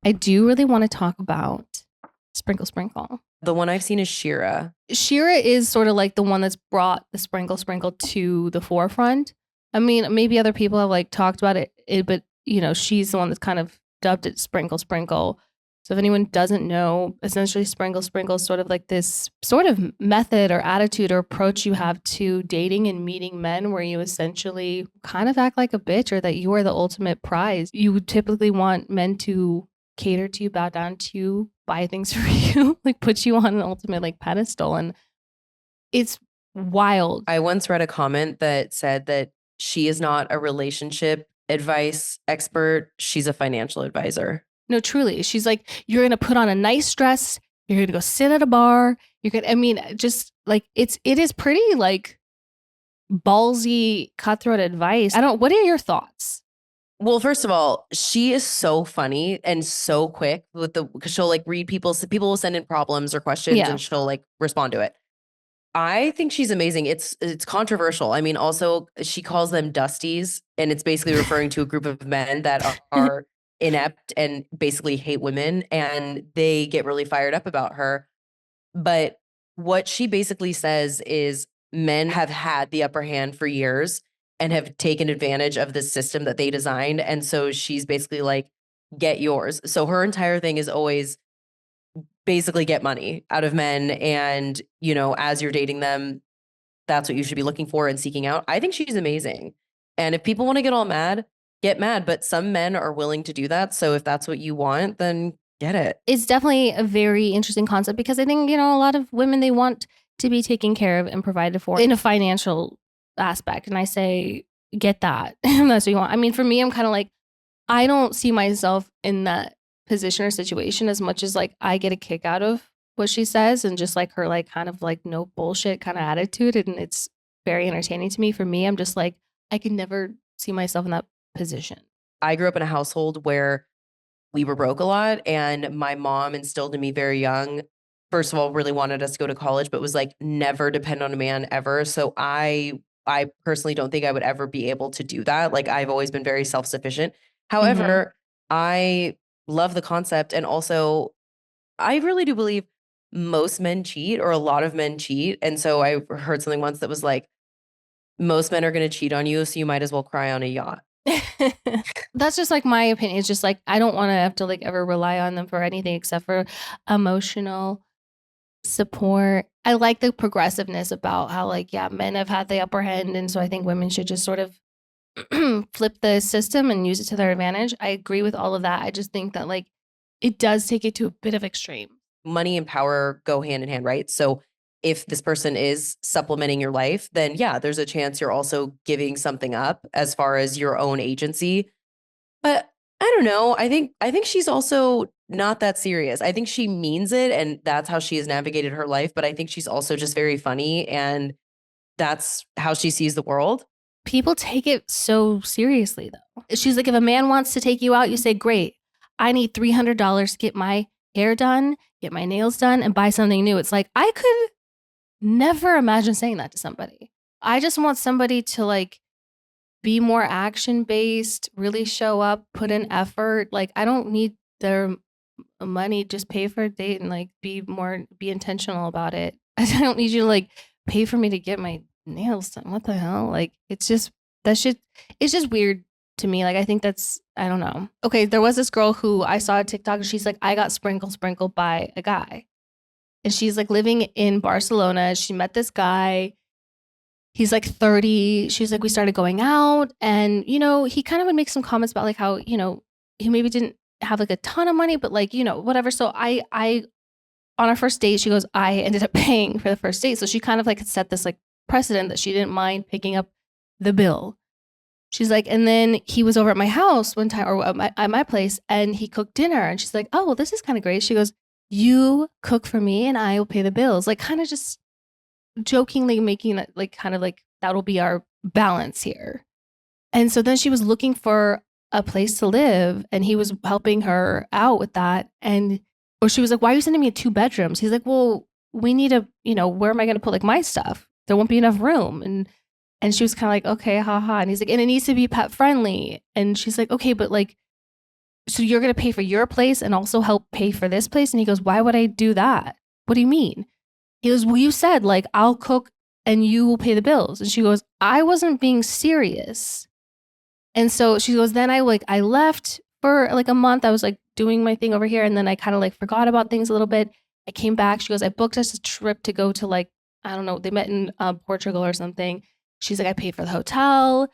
I do really want to talk about Sprinkle Sprinkle. The one I've seen is Shira. Shira is sort of like the one that's brought the Sprinkle Sprinkle to the forefront. I mean, maybe other people have like talked about it, but you know, she's the one that's kind of dubbed it Sprinkle Sprinkle. So if anyone doesn't know, essentially Sprinkle Sprinkle is sort of like this sort of method or attitude or approach you have to dating and meeting men where you essentially kind of act like a bitch or that you are the ultimate prize. You would typically want men to cater to you, bow down to you, buy things for you, like put you on an ultimate like pedestal. And it's wild. I once read a comment that said that she is not a relationship advice expert. She's a financial advisor. No, truly. She's like, you're going to put on a nice dress. You're going to go sit at a bar. You're going to, I mean, just like, it is pretty like ballsy, cutthroat advice. What are your thoughts? Well, first of all, she is so funny and so quick with because she'll like read people will send in problems or questions and she'll like respond to it. I think she's amazing. It's controversial. I mean, also she calls them dusties, and it's basically referring to a group of men that are inept and basically hate women, and they get really fired up about her. But what she basically says is men have had the upper hand for years and have taken advantage of this system that they designed. And so she's basically like, get yours. So her entire thing is always basically get money out of men. And, you know, as you're dating them, that's what you should be looking for and seeking out. I think she's amazing. And if people want to get all mad, get mad. But some men are willing to do that. So if that's what you want, then get it. It's definitely a very interesting concept because I think, you know, a lot of women, they want to be taken care of and provided for in a financial aspect. And I say, get that. That's what you want. I mean, for me, I'm kind of like, I don't see myself in that position or situation as much as like I get a kick out of what she says and just like her like kind of like no bullshit kind of attitude. And it's very entertaining to me. For me, I'm just like, I can never see myself in that position. I grew up in a household where we were broke a lot, and my mom instilled in me very young, first of all, really wanted us to go to college, but was like, never depend on a man ever. So I personally don't think I would ever be able to do that. Like I've always been very self-sufficient. However, I love the concept. And also I really do believe most men cheat, or a lot of men cheat. And so I heard something once that was like, most men are going to cheat on you, so you might as well cry on a yacht. That's just like my opinion. It's just like I don't want to have to like ever rely on them for anything except for emotional support. I like the progressiveness about how like, yeah, men have had the upper hand, and so I think women should just sort of flip the system and use it to their advantage. I agree with all of that. I just think that like it does take it to a bit of extreme. Money and power go hand in hand, right? So if this person is supplementing your life, then yeah, there's a chance you're also giving something up as far as your own agency. But I don't know. I think she's also not that serious. I think she means it, and that's how she has navigated her life, but I think she's also just very funny, and that's how she sees the world. People take it so seriously though. She's like, if a man wants to take you out, you say, great, I need $300 to get my hair done, get my nails done, and buy something new. It's like, I could never imagine saying that to somebody. I just want somebody to like be more action based, really show up, put in effort. Like, I don't need their money, just pay for a date and like be intentional about it. I don't need you to like pay for me to get my nails done. What the hell? Like, it's just that shit. It's just weird to me. Like, I think that's, I don't know. Okay, there was this girl who I saw a TikTok and she's like, I got sprinkled by a guy. And she's like living in Barcelona. She met this guy. He's like 30. She's like, we started going out, and, you know, he kind of would make some comments about like how, you know, he maybe didn't have like a ton of money, but like, you know, whatever. So I, on our first date, she goes, I ended up paying for the first date. So she kind of like set this like precedent that she didn't mind picking up the bill. She's like, and then he was over at my house one time, or at my place, and he cooked dinner. And she's like, oh, well, this is kind of great. She goes, you cook for me and I will pay the bills. Like, kind of just jokingly making that like kind of like that'll be our balance here. And so then she was looking for a place to live, and he was helping her out with that. And or she was like, why are you sending me 2 bedrooms? He's like, well, we need a, you know, where am I going to put like my stuff? There won't be enough room. And she was kind of like, okay, haha. And he's like, and it needs to be pet friendly. And she's like, okay, but like, so you're going to pay for your place and also help pay for this place? And he goes, why would I do that? What do you mean? He goes, well, you said like, I'll cook and you will pay the bills. And she goes, I wasn't being serious. And so she goes, then I left for like a month. I was like doing my thing over here. And then I kind of like forgot about things a little bit. I came back. She goes, I booked us a trip to go to like, I don't know, they met in Portugal or something. She's like, I paid for the hotel.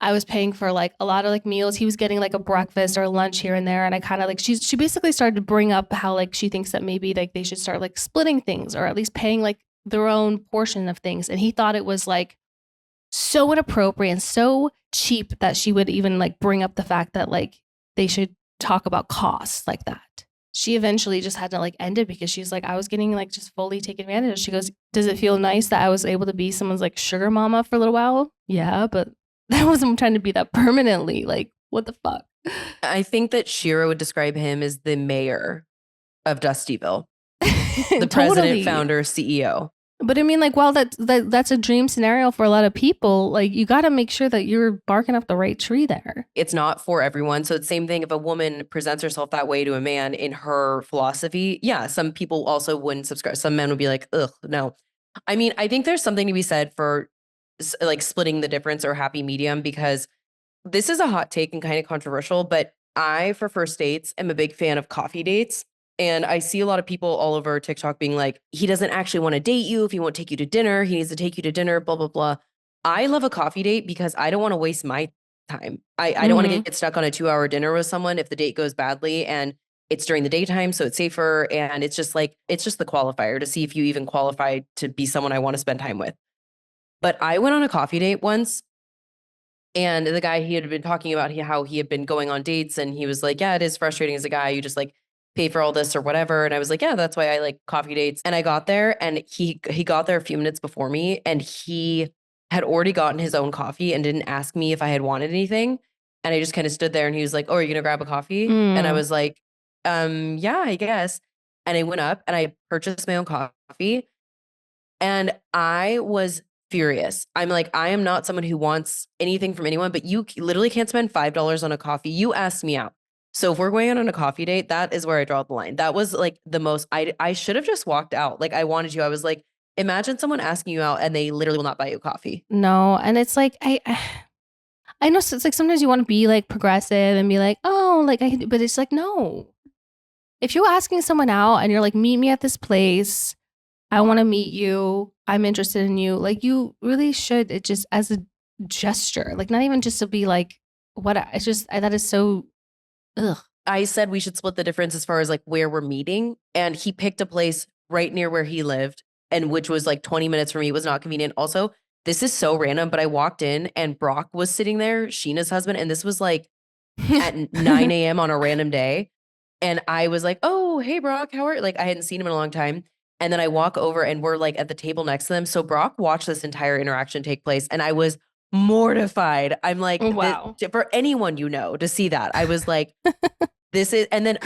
I was paying for like a lot of like meals. He was getting like a breakfast or a lunch here and there. And I kind of like, she basically started to bring up how like she thinks that maybe like they should start like splitting things, or at least paying like their own portion of things. And he thought it was like so inappropriate and so cheap that she would even like bring up the fact that like they should talk about costs like that. She eventually just had to like end it because she's like, I was getting like just fully taken advantage of. She goes, does it feel nice that I was able to be someone's like sugar mama for a little while? Yeah, but that wasn't trying to be that permanently. Like, what the fuck? I think that Shira would describe him as the mayor of Dustyville, the president, Totally. founder, CEO. But I mean, like, while that's a dream scenario for a lot of people, like, you got to make sure that you're barking up the right tree there. It's not for everyone. So it's the same thing if a woman presents herself that way to a man in her philosophy. Yeah, some people also wouldn't subscribe. Some men would be like, ugh, no. I mean, I think there's something to be said for like splitting the difference or happy medium, because this is a hot take and kind of controversial, but I, for first dates, am a big fan of coffee dates. And I see a lot of people all over TikTok being like, he doesn't actually want to date you. If he won't take you to dinner, he needs to take you to dinner, blah, blah, blah. I love a coffee date because I don't want to waste my time. I don't want to get stuck on a 2-hour dinner with someone if the date goes badly, and it's during the daytime, so it's safer. And it's just like, it's just the qualifier to see if you even qualify to be someone I want to spend time with. But I went on a coffee date once, and the guy, he had been talking about how he had been going on dates, and he was like, yeah, it is frustrating as a guy. You just like pay for all this or whatever. And I was like, yeah, that's why I like coffee dates. And I got there, and he got there a few minutes before me, and he had already gotten his own coffee and didn't ask me if I had wanted anything. And I just kind of stood there, and he was like, oh, are you gonna grab a coffee? And I was like, yeah, I guess. And I went up and I purchased my own coffee, and I was furious. I'm like, I am not someone who wants anything from anyone, but you literally can't spend $5 on a coffee. You asked me out. So if we're going on a coffee date, that is where I draw the line. That was like the most, I should have just walked out. Like I wanted to. I was like, imagine someone asking you out and they literally will not buy you coffee. No, and it's like I know, so it's like sometimes you want to be like progressive and be like, oh, like I can, but it's like, no. If you're asking someone out and you're like, meet me at this place, I want to meet you, I'm interested in you, like you really should, it just as a gesture, like not even just to be like, what, it's just, that is so, ugh. I said we should split the difference as far as like where we're meeting. And he picked a place right near where he lived, and which was like 20 minutes for me. It was not convenient. Also, this is so random, but I walked in and Brock was sitting there, Sheena's husband. And this was like at 9 a.m. on a random day. And I was like, oh, hey, Brock, how are you? Like I hadn't seen him in a long time. And then I walk over and we're like at the table next to them. So Brock watched this entire interaction take place, and I was mortified. I'm like, Wow. for anyone, to see that, I was like, this is, and then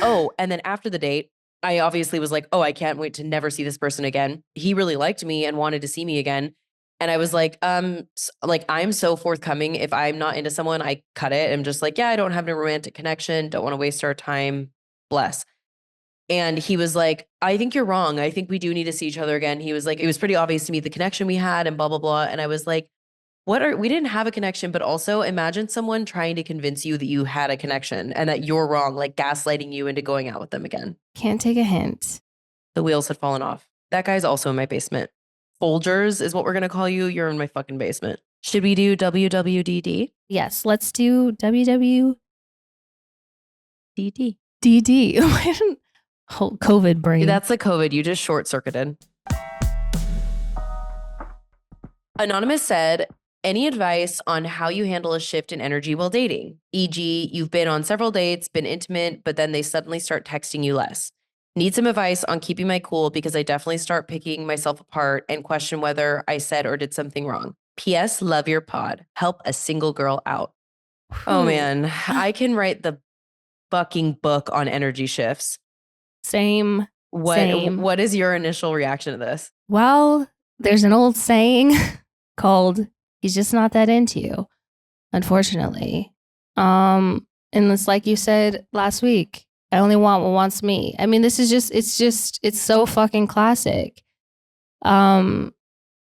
after the date, I obviously was like, oh, I can't wait to never see this person again. He really liked me and wanted to see me again. And I was like, like, I'm so forthcoming. If I'm not into someone, I cut it. I'm just like, yeah, I don't have a romantic connection. Don't want to waste our time. Bless. And he was like, I think you're wrong. I think we do need to see each other again. He was like, it was pretty obvious to me the connection we had and blah, blah, blah. And I was like, we didn't have a connection, but also imagine someone trying to convince you that you had a connection and that you're wrong, like gaslighting you into going out with them again. Can't take a hint. The wheels had fallen off. That guy's also in my basement. Folgers is what we're going to call you. You're in my fucking basement. Should we do WWDD? Yes, let's do WWDD. Whole COVID brain. That's the COVID. You just short circuited. Anonymous said, any advice on how you handle a shift in energy while dating? E.g., you've been on several dates, been intimate, but then they suddenly start texting you less. Need some advice on keeping my cool because I definitely start picking myself apart and question whether I said or did something wrong. P.S. Love your pod. Help a single girl out. Oh man, I can write the fucking book on energy shifts. Same. What is your initial reaction to this? Well, there's an old saying called he's just not that into you, unfortunately. And it's like you said last week, I only want what wants me. I mean, this is it's so fucking classic. You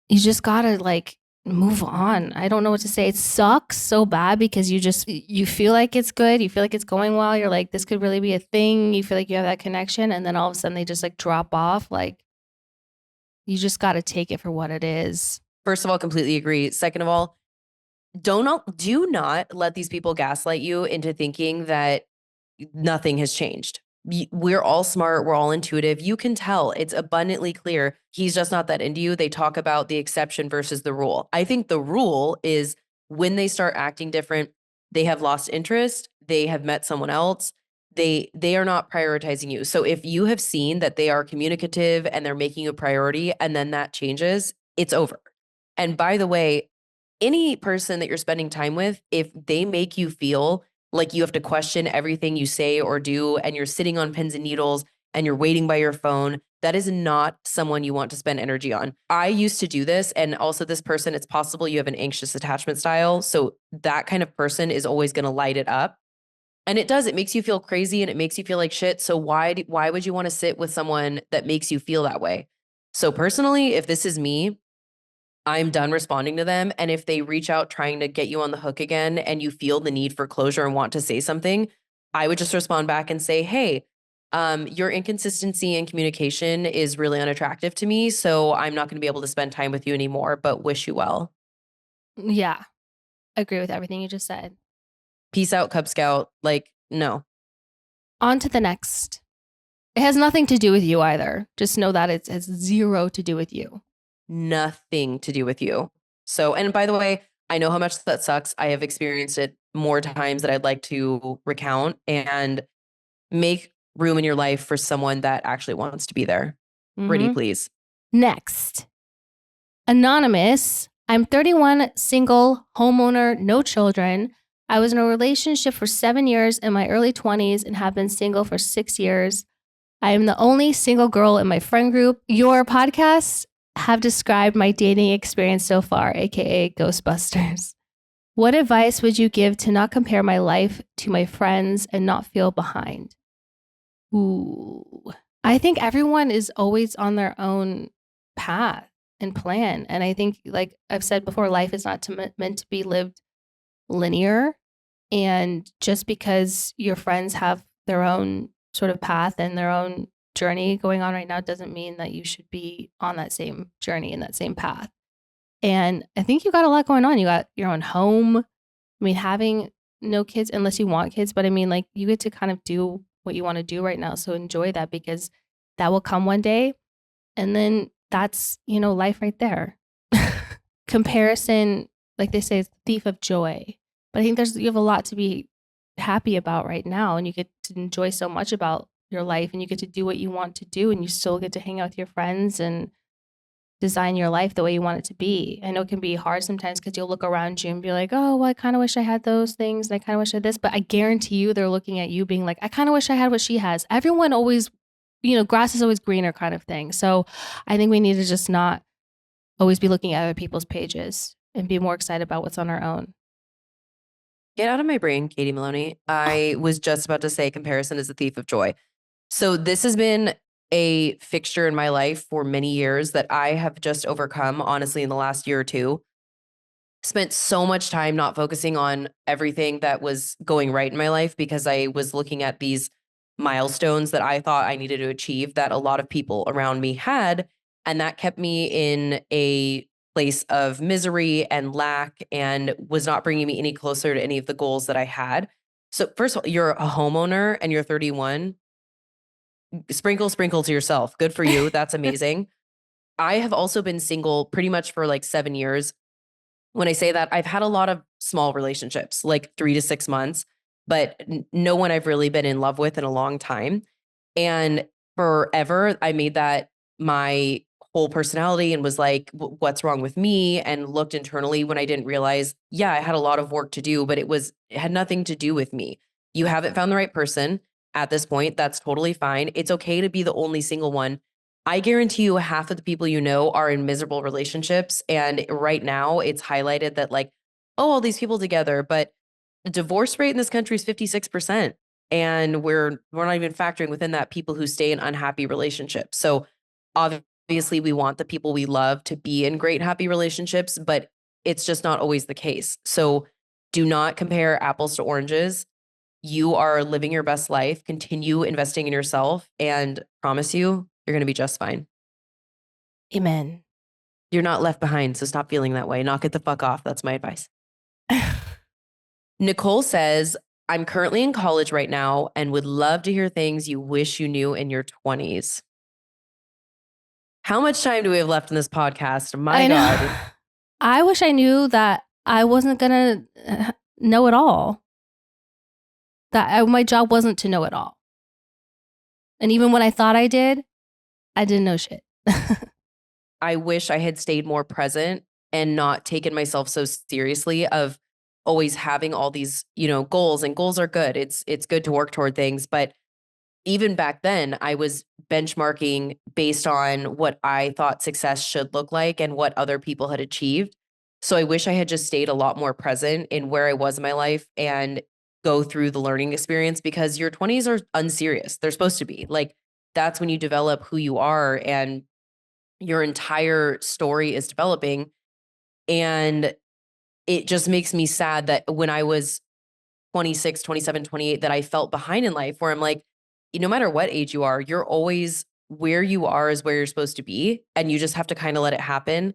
just gotta like move on. I don't know what to say. It sucks so bad because you feel like it's good. You feel like it's going well. You're like, this could really be a thing. You feel like you have that connection. And then all of a sudden they just like drop off. Like, you just got to take it for what it is. First of all, completely agree. Second of all, do not let these people gaslight you into thinking that nothing has changed. We're all smart. We're all intuitive. You can tell. It's abundantly clear. He's just not that into you. They talk about the exception versus the rule. I think the rule is when they start acting different, they have lost interest. They have met someone else. They are not prioritizing you. So if you have seen that they are communicative and they're making a priority and then that changes, it's over. And by the way, any person that you're spending time with, if they make you feel like you have to question everything you say or do, and you're sitting on pins and needles and you're waiting by your phone, that is not someone you want to spend energy on. I used to do this. And also this person, it's possible you have an anxious attachment style. So that kind of person is always going to light it up. And it does, it makes you feel crazy and it makes you feel like shit. So why would you want to sit with someone that makes you feel that way? So personally, if this is me, I'm done responding to them. And if they reach out trying to get you on the hook again and you feel the need for closure and want to say something, I would just respond back and say, hey, your inconsistency in communication is really unattractive to me. So I'm not going to be able to spend time with you anymore, but wish you well. Yeah. Agree with everything you just said. Peace out, Cub Scout. Like, no. On to the next. It has nothing to do with you either. Just know that it has zero to do with you. Nothing to do with you. So, and by the way, I know how much that sucks. I have experienced it more times that I'd like to recount, and make room in your life for someone that actually wants to be there. Pretty please. Next. Anonymous. I'm 31, single, homeowner, no children. I was in a relationship for 7 years in my early 20s and have been single for 6 years. I am the only single girl in my friend group. Your podcasts have described my dating experience so far, aka Ghostbusters. What advice would you give to not compare my life to my friends and not feel behind? Ooh. I think everyone is always on their own path and plan. And I think, like I've said before, life is not meant to be lived linear. And just because your friends have their own sort of path and their own journey going on right now doesn't mean that you should be on that same journey and that same path. And I think you got a lot going on. You got your own home. I mean, having no kids, unless you want kids, but I mean, like, you get to kind of do what you want to do right now. So enjoy that, because that will come one day. And then that's, life right there. Comparison, like they say, is the thief of joy. But I think you have a lot to be happy about right now, and you get to enjoy so much about your life, and you get to do what you want to do, and you still get to hang out with your friends and design your life the way you want it to be. I know it can be hard sometimes because you'll look around you and be like, oh, well, I kind of wish I had those things, and I kind of wish I had this. But I guarantee you they're looking at you being like, I kind of wish I had what she has. Everyone always, grass is always greener kind of thing. So I think we need to just not always be looking at other people's pages and be more excited about what's on our own. Get out of my brain, Katie Maloney. I was just about to say comparison is the thief of joy. So this has been a fixture in my life for many years that I have just overcome, honestly, in the last year or two. Spent so much time not focusing on everything that was going right in my life because I was looking at these milestones that I thought I needed to achieve that a lot of people around me had. And that kept me in a place of misery and lack and was not bringing me any closer to any of the goals that I had. So first of all, you're a homeowner and you're 31. Sprinkle to yourself. Good for you. That's amazing. I have also been single pretty much for like 7 years. When I say that, I've had a lot of small relationships, like 3 to 6 months, but no one I've really been in love with in a long time. And forever, I made that my whole personality and was like, what's wrong with me? And looked internally when I didn't realize, yeah, I had a lot of work to do, but it had nothing to do with me. You haven't found the right person at this point. That's totally fine. It's okay to be the only single one. I guarantee you half of the people you know are in miserable relationships. And right now it's highlighted that like, oh, all these people together, but the divorce rate in this country is 56%. And we're not even factoring within that people who stay in unhappy relationships. So obviously we want the people we love to be in great, happy relationships, but it's just not always the case. So do not compare apples to oranges. You are living your best life. Continue investing in yourself, and promise you, you're going to be just fine. Amen. You're not left behind, so stop feeling that way. Knock it the fuck off. That's my advice. Nicole says, I'm currently in college right now and would love to hear things you wish you knew in your 20s. How much time do we have left in this podcast? My God. I wish I knew that I wasn't going to know it all. My job wasn't to know it all. And even when I thought I did, I didn't know shit. I wish I had stayed more present and not taken myself so seriously of always having all these, goals, and goals are good. It's good to work toward things, but even back then, I was benchmarking based on what I thought success should look like and what other people had achieved. So I wish I had just stayed a lot more present in where I was in my life and go through the learning experience, because your 20s are unserious. They're supposed to be. Like, that's when you develop who you are and your entire story is developing. And it just makes me sad that when I was 26, 27, 28, that I felt behind in life, where I'm like, no matter what age you are, you're always where you are is where you're supposed to be. And you just have to kind of let it happen.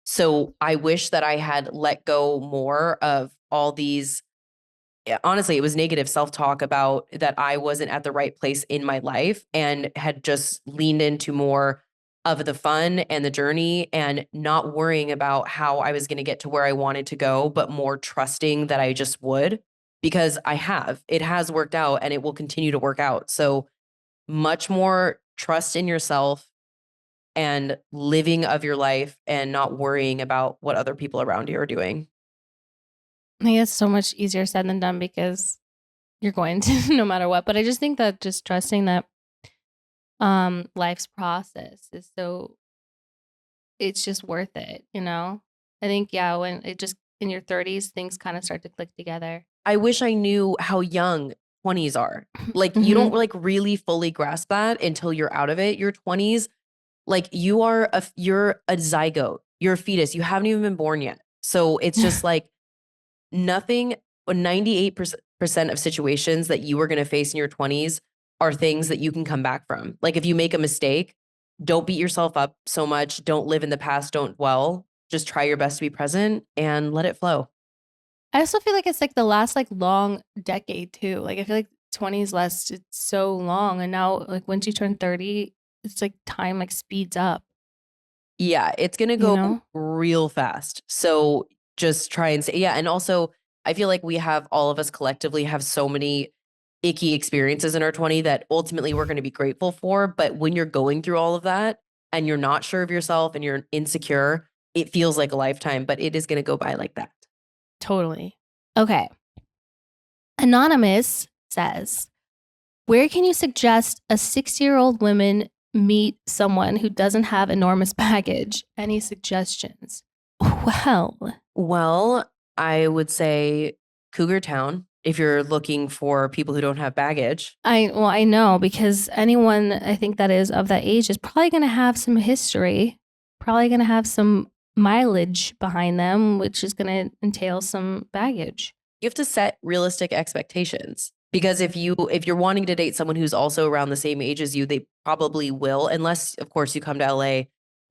So I wish that I had let go more of all these. Honestly, it was negative self-talk about that I wasn't at the right place in my life, and had just leaned into more of the fun and the journey, and not worrying about how I was going to get to where I wanted to go, but more trusting that I just would, because it has worked out and it will continue to work out. So much more trust in yourself and living of your life and not worrying about what other people around you are doing. I think it's so much easier said than done because you're going to no matter what. But I just think that just trusting that life's process is so, it's just worth it, you know? I think, yeah, when it just in your 30s, things kind of start to click together. I wish I knew how young 20s are. Like, you don't Mhm. like really fully grasp that until you're out of it. Your 20s, like, you're a zygote. You're a fetus. You haven't even been born yet. So it's just like nothing, 98% of situations that you are going to face in your 20s are things that you can come back from. Like, if you make a mistake, don't beat yourself up so much. Don't live in the past. Don't dwell. Just try your best to be present and let it flow. I also feel like it's like the last like long decade too. Like I feel like 20s lasted so long, and now like once you turn 30, it's like time like speeds up, Yeah, it's gonna you go know? real fast. So just try and say, yeah. And also, I feel like we have, all of us collectively have so many icky experiences in our 20 that ultimately we're going to be grateful for. But when you're going through all of that and you're not sure of yourself and you're insecure, it feels like a lifetime, but it is going to go by like that. Totally. Okay. Anonymous says, where can you suggest a 60-year-old woman meet someone who doesn't have enormous baggage? Any suggestions? Well, Well, I would say Cougar Town if you're looking for people who don't have baggage. I know because anyone I think that is of that age is probably going to have some history, probably going to have some mileage behind them, which is going to entail some baggage. You have to set realistic expectations, because if you're wanting to date someone who's also around the same age as you, they probably will, unless of course you come to LA,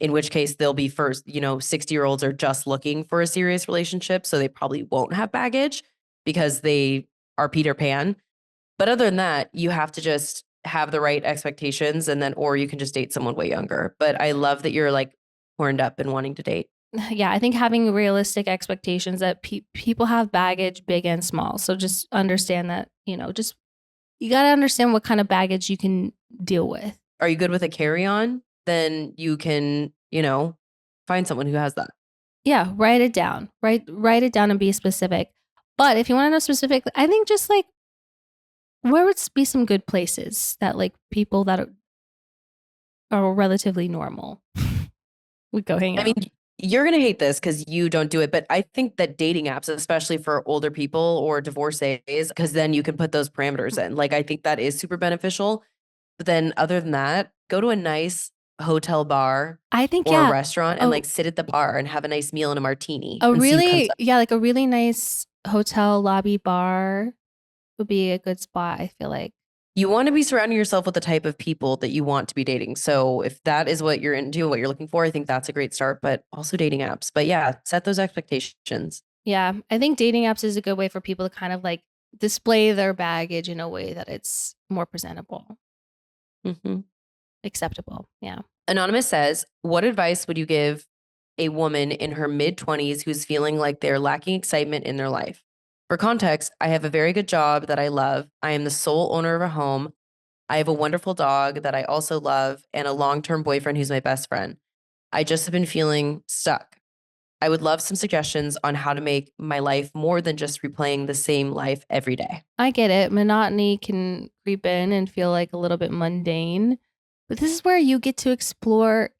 in which case they'll be first, 60-year-olds are just looking for a serious relationship, so they probably won't have baggage because they are Peter Pan. But other than that, you have to just have the right expectations, and then, or you can just date someone way younger. But I love that you're like horned up and wanting to date. Yeah, I think having realistic expectations that people have baggage, big and small. So just understand that, just you got to understand what kind of baggage you can deal with. Are you good with a carry-on? Then you can, find someone who has that. Yeah, write it down. Write it down and be specific. But if you want to know specific, I think just like where would be some good places that like people that are relatively normal would go hang I mean, out. you're going to hate this because you don't do it, but I think that dating apps, especially for older people or divorcees, because then you can put those parameters in. Like, I think that is super beneficial. But then other than that, go to a nice hotel bar I think or a yeah, restaurant and like sit at the bar and have a nice meal and a martini a and see who comes really up. like a really nice hotel lobby bar would be a good spot, I feel like. You want to be surrounding yourself with the type of people that you want to be dating. So if that is what you're into, what you're looking for, I think that's a great start, but also dating apps. But yeah, set those expectations. Yeah, I think dating apps is a good way for people to kind of like display their baggage in a way that it's more presentable, Hmm. acceptable. Yeah. Anonymous says, what advice would you give a woman in her mid 20s who's feeling like they're lacking excitement in their life? For context, I have a very good job that I love. I am the sole owner of a home. I have a wonderful dog that I also love and a long term boyfriend who's my best friend. I just have been feeling stuck. I would love some suggestions on how to make my life more than just replaying the same life every day. I get it. Monotony can creep in and feel like a little bit mundane, but this is where you get to explore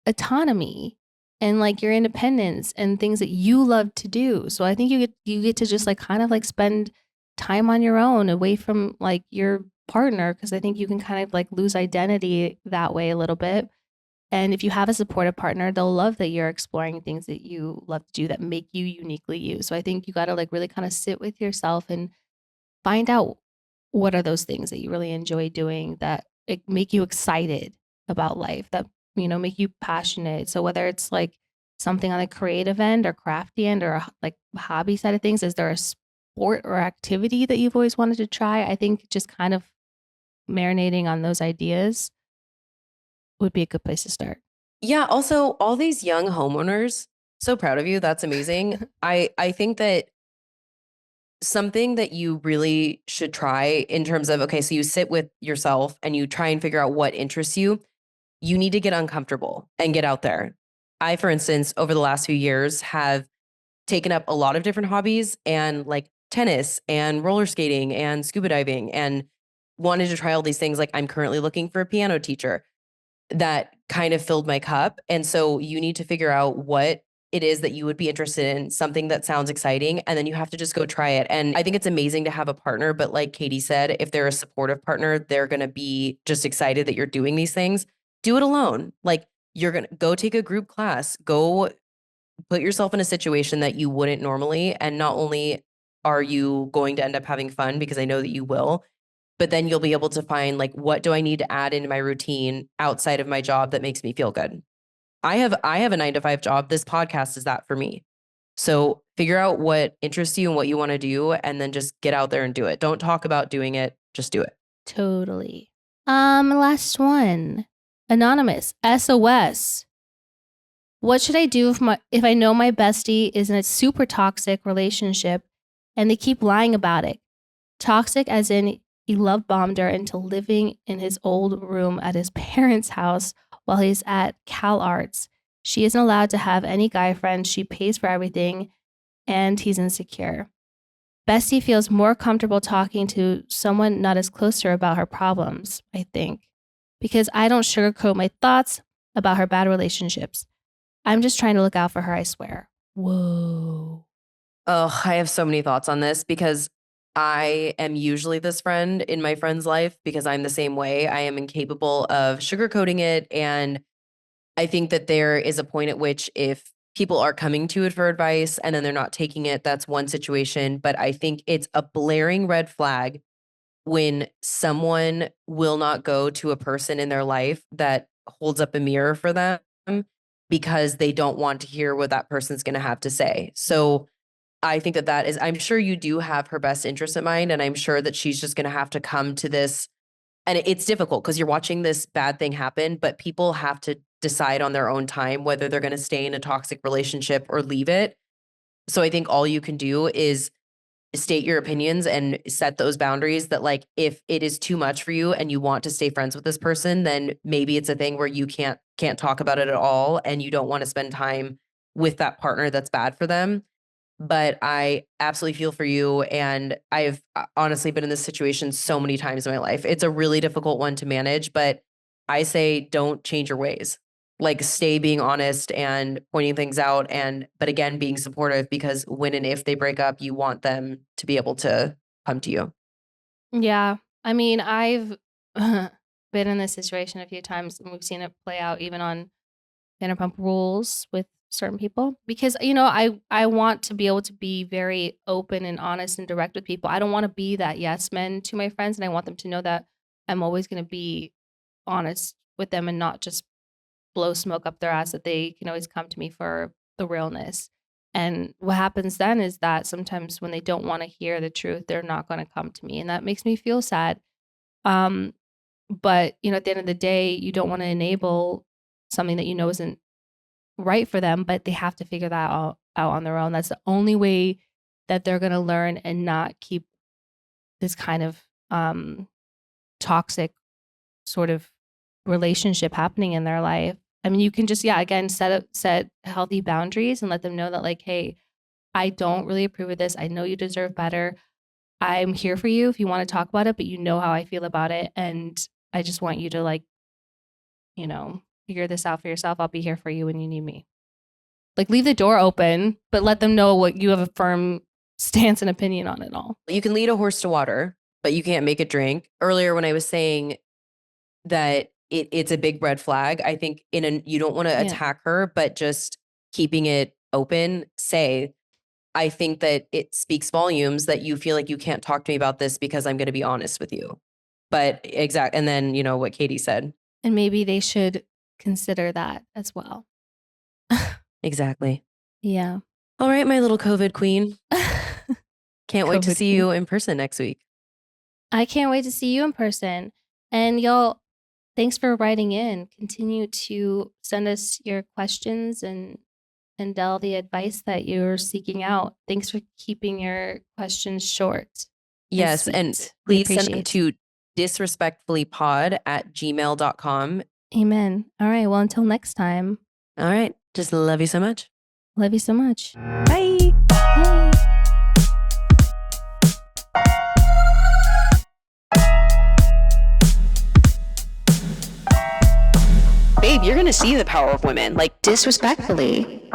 autonomy and like your independence and things that you love to do. So I think you get to just like kind of like spend time on your own away from like your partner, because I think you can kind of like lose identity that way a little bit. And if you have a supportive partner, they'll love that you're exploring things that you love to do that make you uniquely you. So I think you got to like really kind of sit with yourself and find out what are those things that you really enjoy doing that make you excited about life, that make you passionate. So whether it's like something on the creative end or crafty end or like hobby side of things, is there a sport or activity that you've always wanted to try? I think just kind of marinating on those ideas would be a good place to start. Yeah. Also, all these young homeowners, so proud of you. That's amazing. I think that something that you really should try in terms of, okay, so you sit with yourself and you try and figure out what interests you. You need to get uncomfortable and get out there. I, for instance, over the last few years have taken up a lot of different hobbies and like tennis and roller skating and scuba diving and wanted to try all these things. Like I'm currently looking for a piano teacher. That kind of filled my cup. And so you need to figure out what it is that you would be interested in, something that sounds exciting, and then you have to just go try it. And I think it's amazing to have a partner, but like Katie said, if they're a supportive partner, they're going to be just excited that you're doing these things. Do it alone. Like you're going to go take a group class, go put yourself in a situation that you wouldn't normally. And not only are you going to end up having fun, because I know that you will, but then you'll be able to find like, what do I need to add into my routine outside of my job that makes me feel good? I have a 9 to 5 job. This podcast is that for me. So figure out what interests you and what you want to do, and then just get out there and do it. Don't talk about doing it. Just do it. Totally. Last one. Anonymous. SOS. What should I do if I know my bestie is in a super toxic relationship and they keep lying about it? Toxic as in he love bombed her into living in his old room at his parents' house while he's at Cal Arts. She isn't allowed to have any guy friends. She pays for everything and he's insecure. Bestie feels more comfortable talking to someone not as close to her about her problems, I think, because I don't sugarcoat my thoughts about her bad relationships. I'm just trying to look out for her, I swear. Whoa. Oh, I have so many thoughts on this because I am usually this friend in my friend's life because I'm the same way. I am incapable of sugarcoating it. And I think that there is a point at which if people are coming to it for advice and then they're not taking it, that's one situation. But I think it's a blaring red flag when someone will not go to a person in their life that holds up a mirror for them because they don't want to hear what that person's going to have to say. So I think that that is, I'm sure you do have her best interest in mind. And I'm sure that she's just going to have to come to this. And it's difficult because you're watching this bad thing happen, but people have to decide on their own time whether they're going to stay in a toxic relationship or leave it. So I think all you can do is state your opinions and set those boundaries that like, if it is too much for you and you want to stay friends with this person, then maybe it's a thing where you can't talk about it at all. And you don't want to spend time with that partner that's bad for them. But I absolutely feel for you. And I've honestly been in this situation so many times in my life. It's a really difficult one to manage, but I say don't change your ways. Like stay being honest and pointing things out. But again, being supportive, because when and if they break up, you want them to be able to come to you. Yeah. I mean, I've been in this situation a few times and we've seen it play out even on Vanderpump Rules with certain people because I want to be able to be very open and honest and direct with people. I don't want to be that yes man to my friends, and I want them to know that I'm always going to be honest with them and not just blow smoke up their ass, that they can always come to me for the realness. And what happens then is that sometimes when they don't want to hear the truth, they're not going to come to me, and that makes me feel sad. Um but at the end of the day, you don't want to enable something that isn't right for them, but they have to figure that all out on their own. That's the only way that they're going to learn and not keep this kind of toxic sort of relationship happening in their life. I mean, you can just, again, set healthy boundaries and let them know that like, hey, I don't really approve of this. I know you deserve better. I'm here for you if you want to talk about it, but you know how I feel about it. And I just want you to like, figure this out for yourself. I'll be here for you when you need me. Like leave the door open, but let them know what you have a firm stance and opinion on it all. You can lead a horse to water, but you can't make it drink. Earlier when I was saying that it's a big red flag, I think you don't want to attack her, but just keeping it open, say, I think that it speaks volumes that you feel like you can't talk to me about this because I'm going to be honest with you. But and then, what Katie said. And maybe they should consider that as well. Exactly. Yeah. All right, my little COVID queen. Can't wait to see you in person next week. I can't wait to see you in person. And y'all, thanks for writing in. Continue to send us your questions and all the advice that you're seeking out. Thanks for keeping your questions short. Yes, and please send them to disrespectfullypod@gmail.com. Amen. All right, well, until next time. All right, just love you so much. Love you so much. Bye. Bye. Babe, you're going to see the power of women. Like, disrespectfully.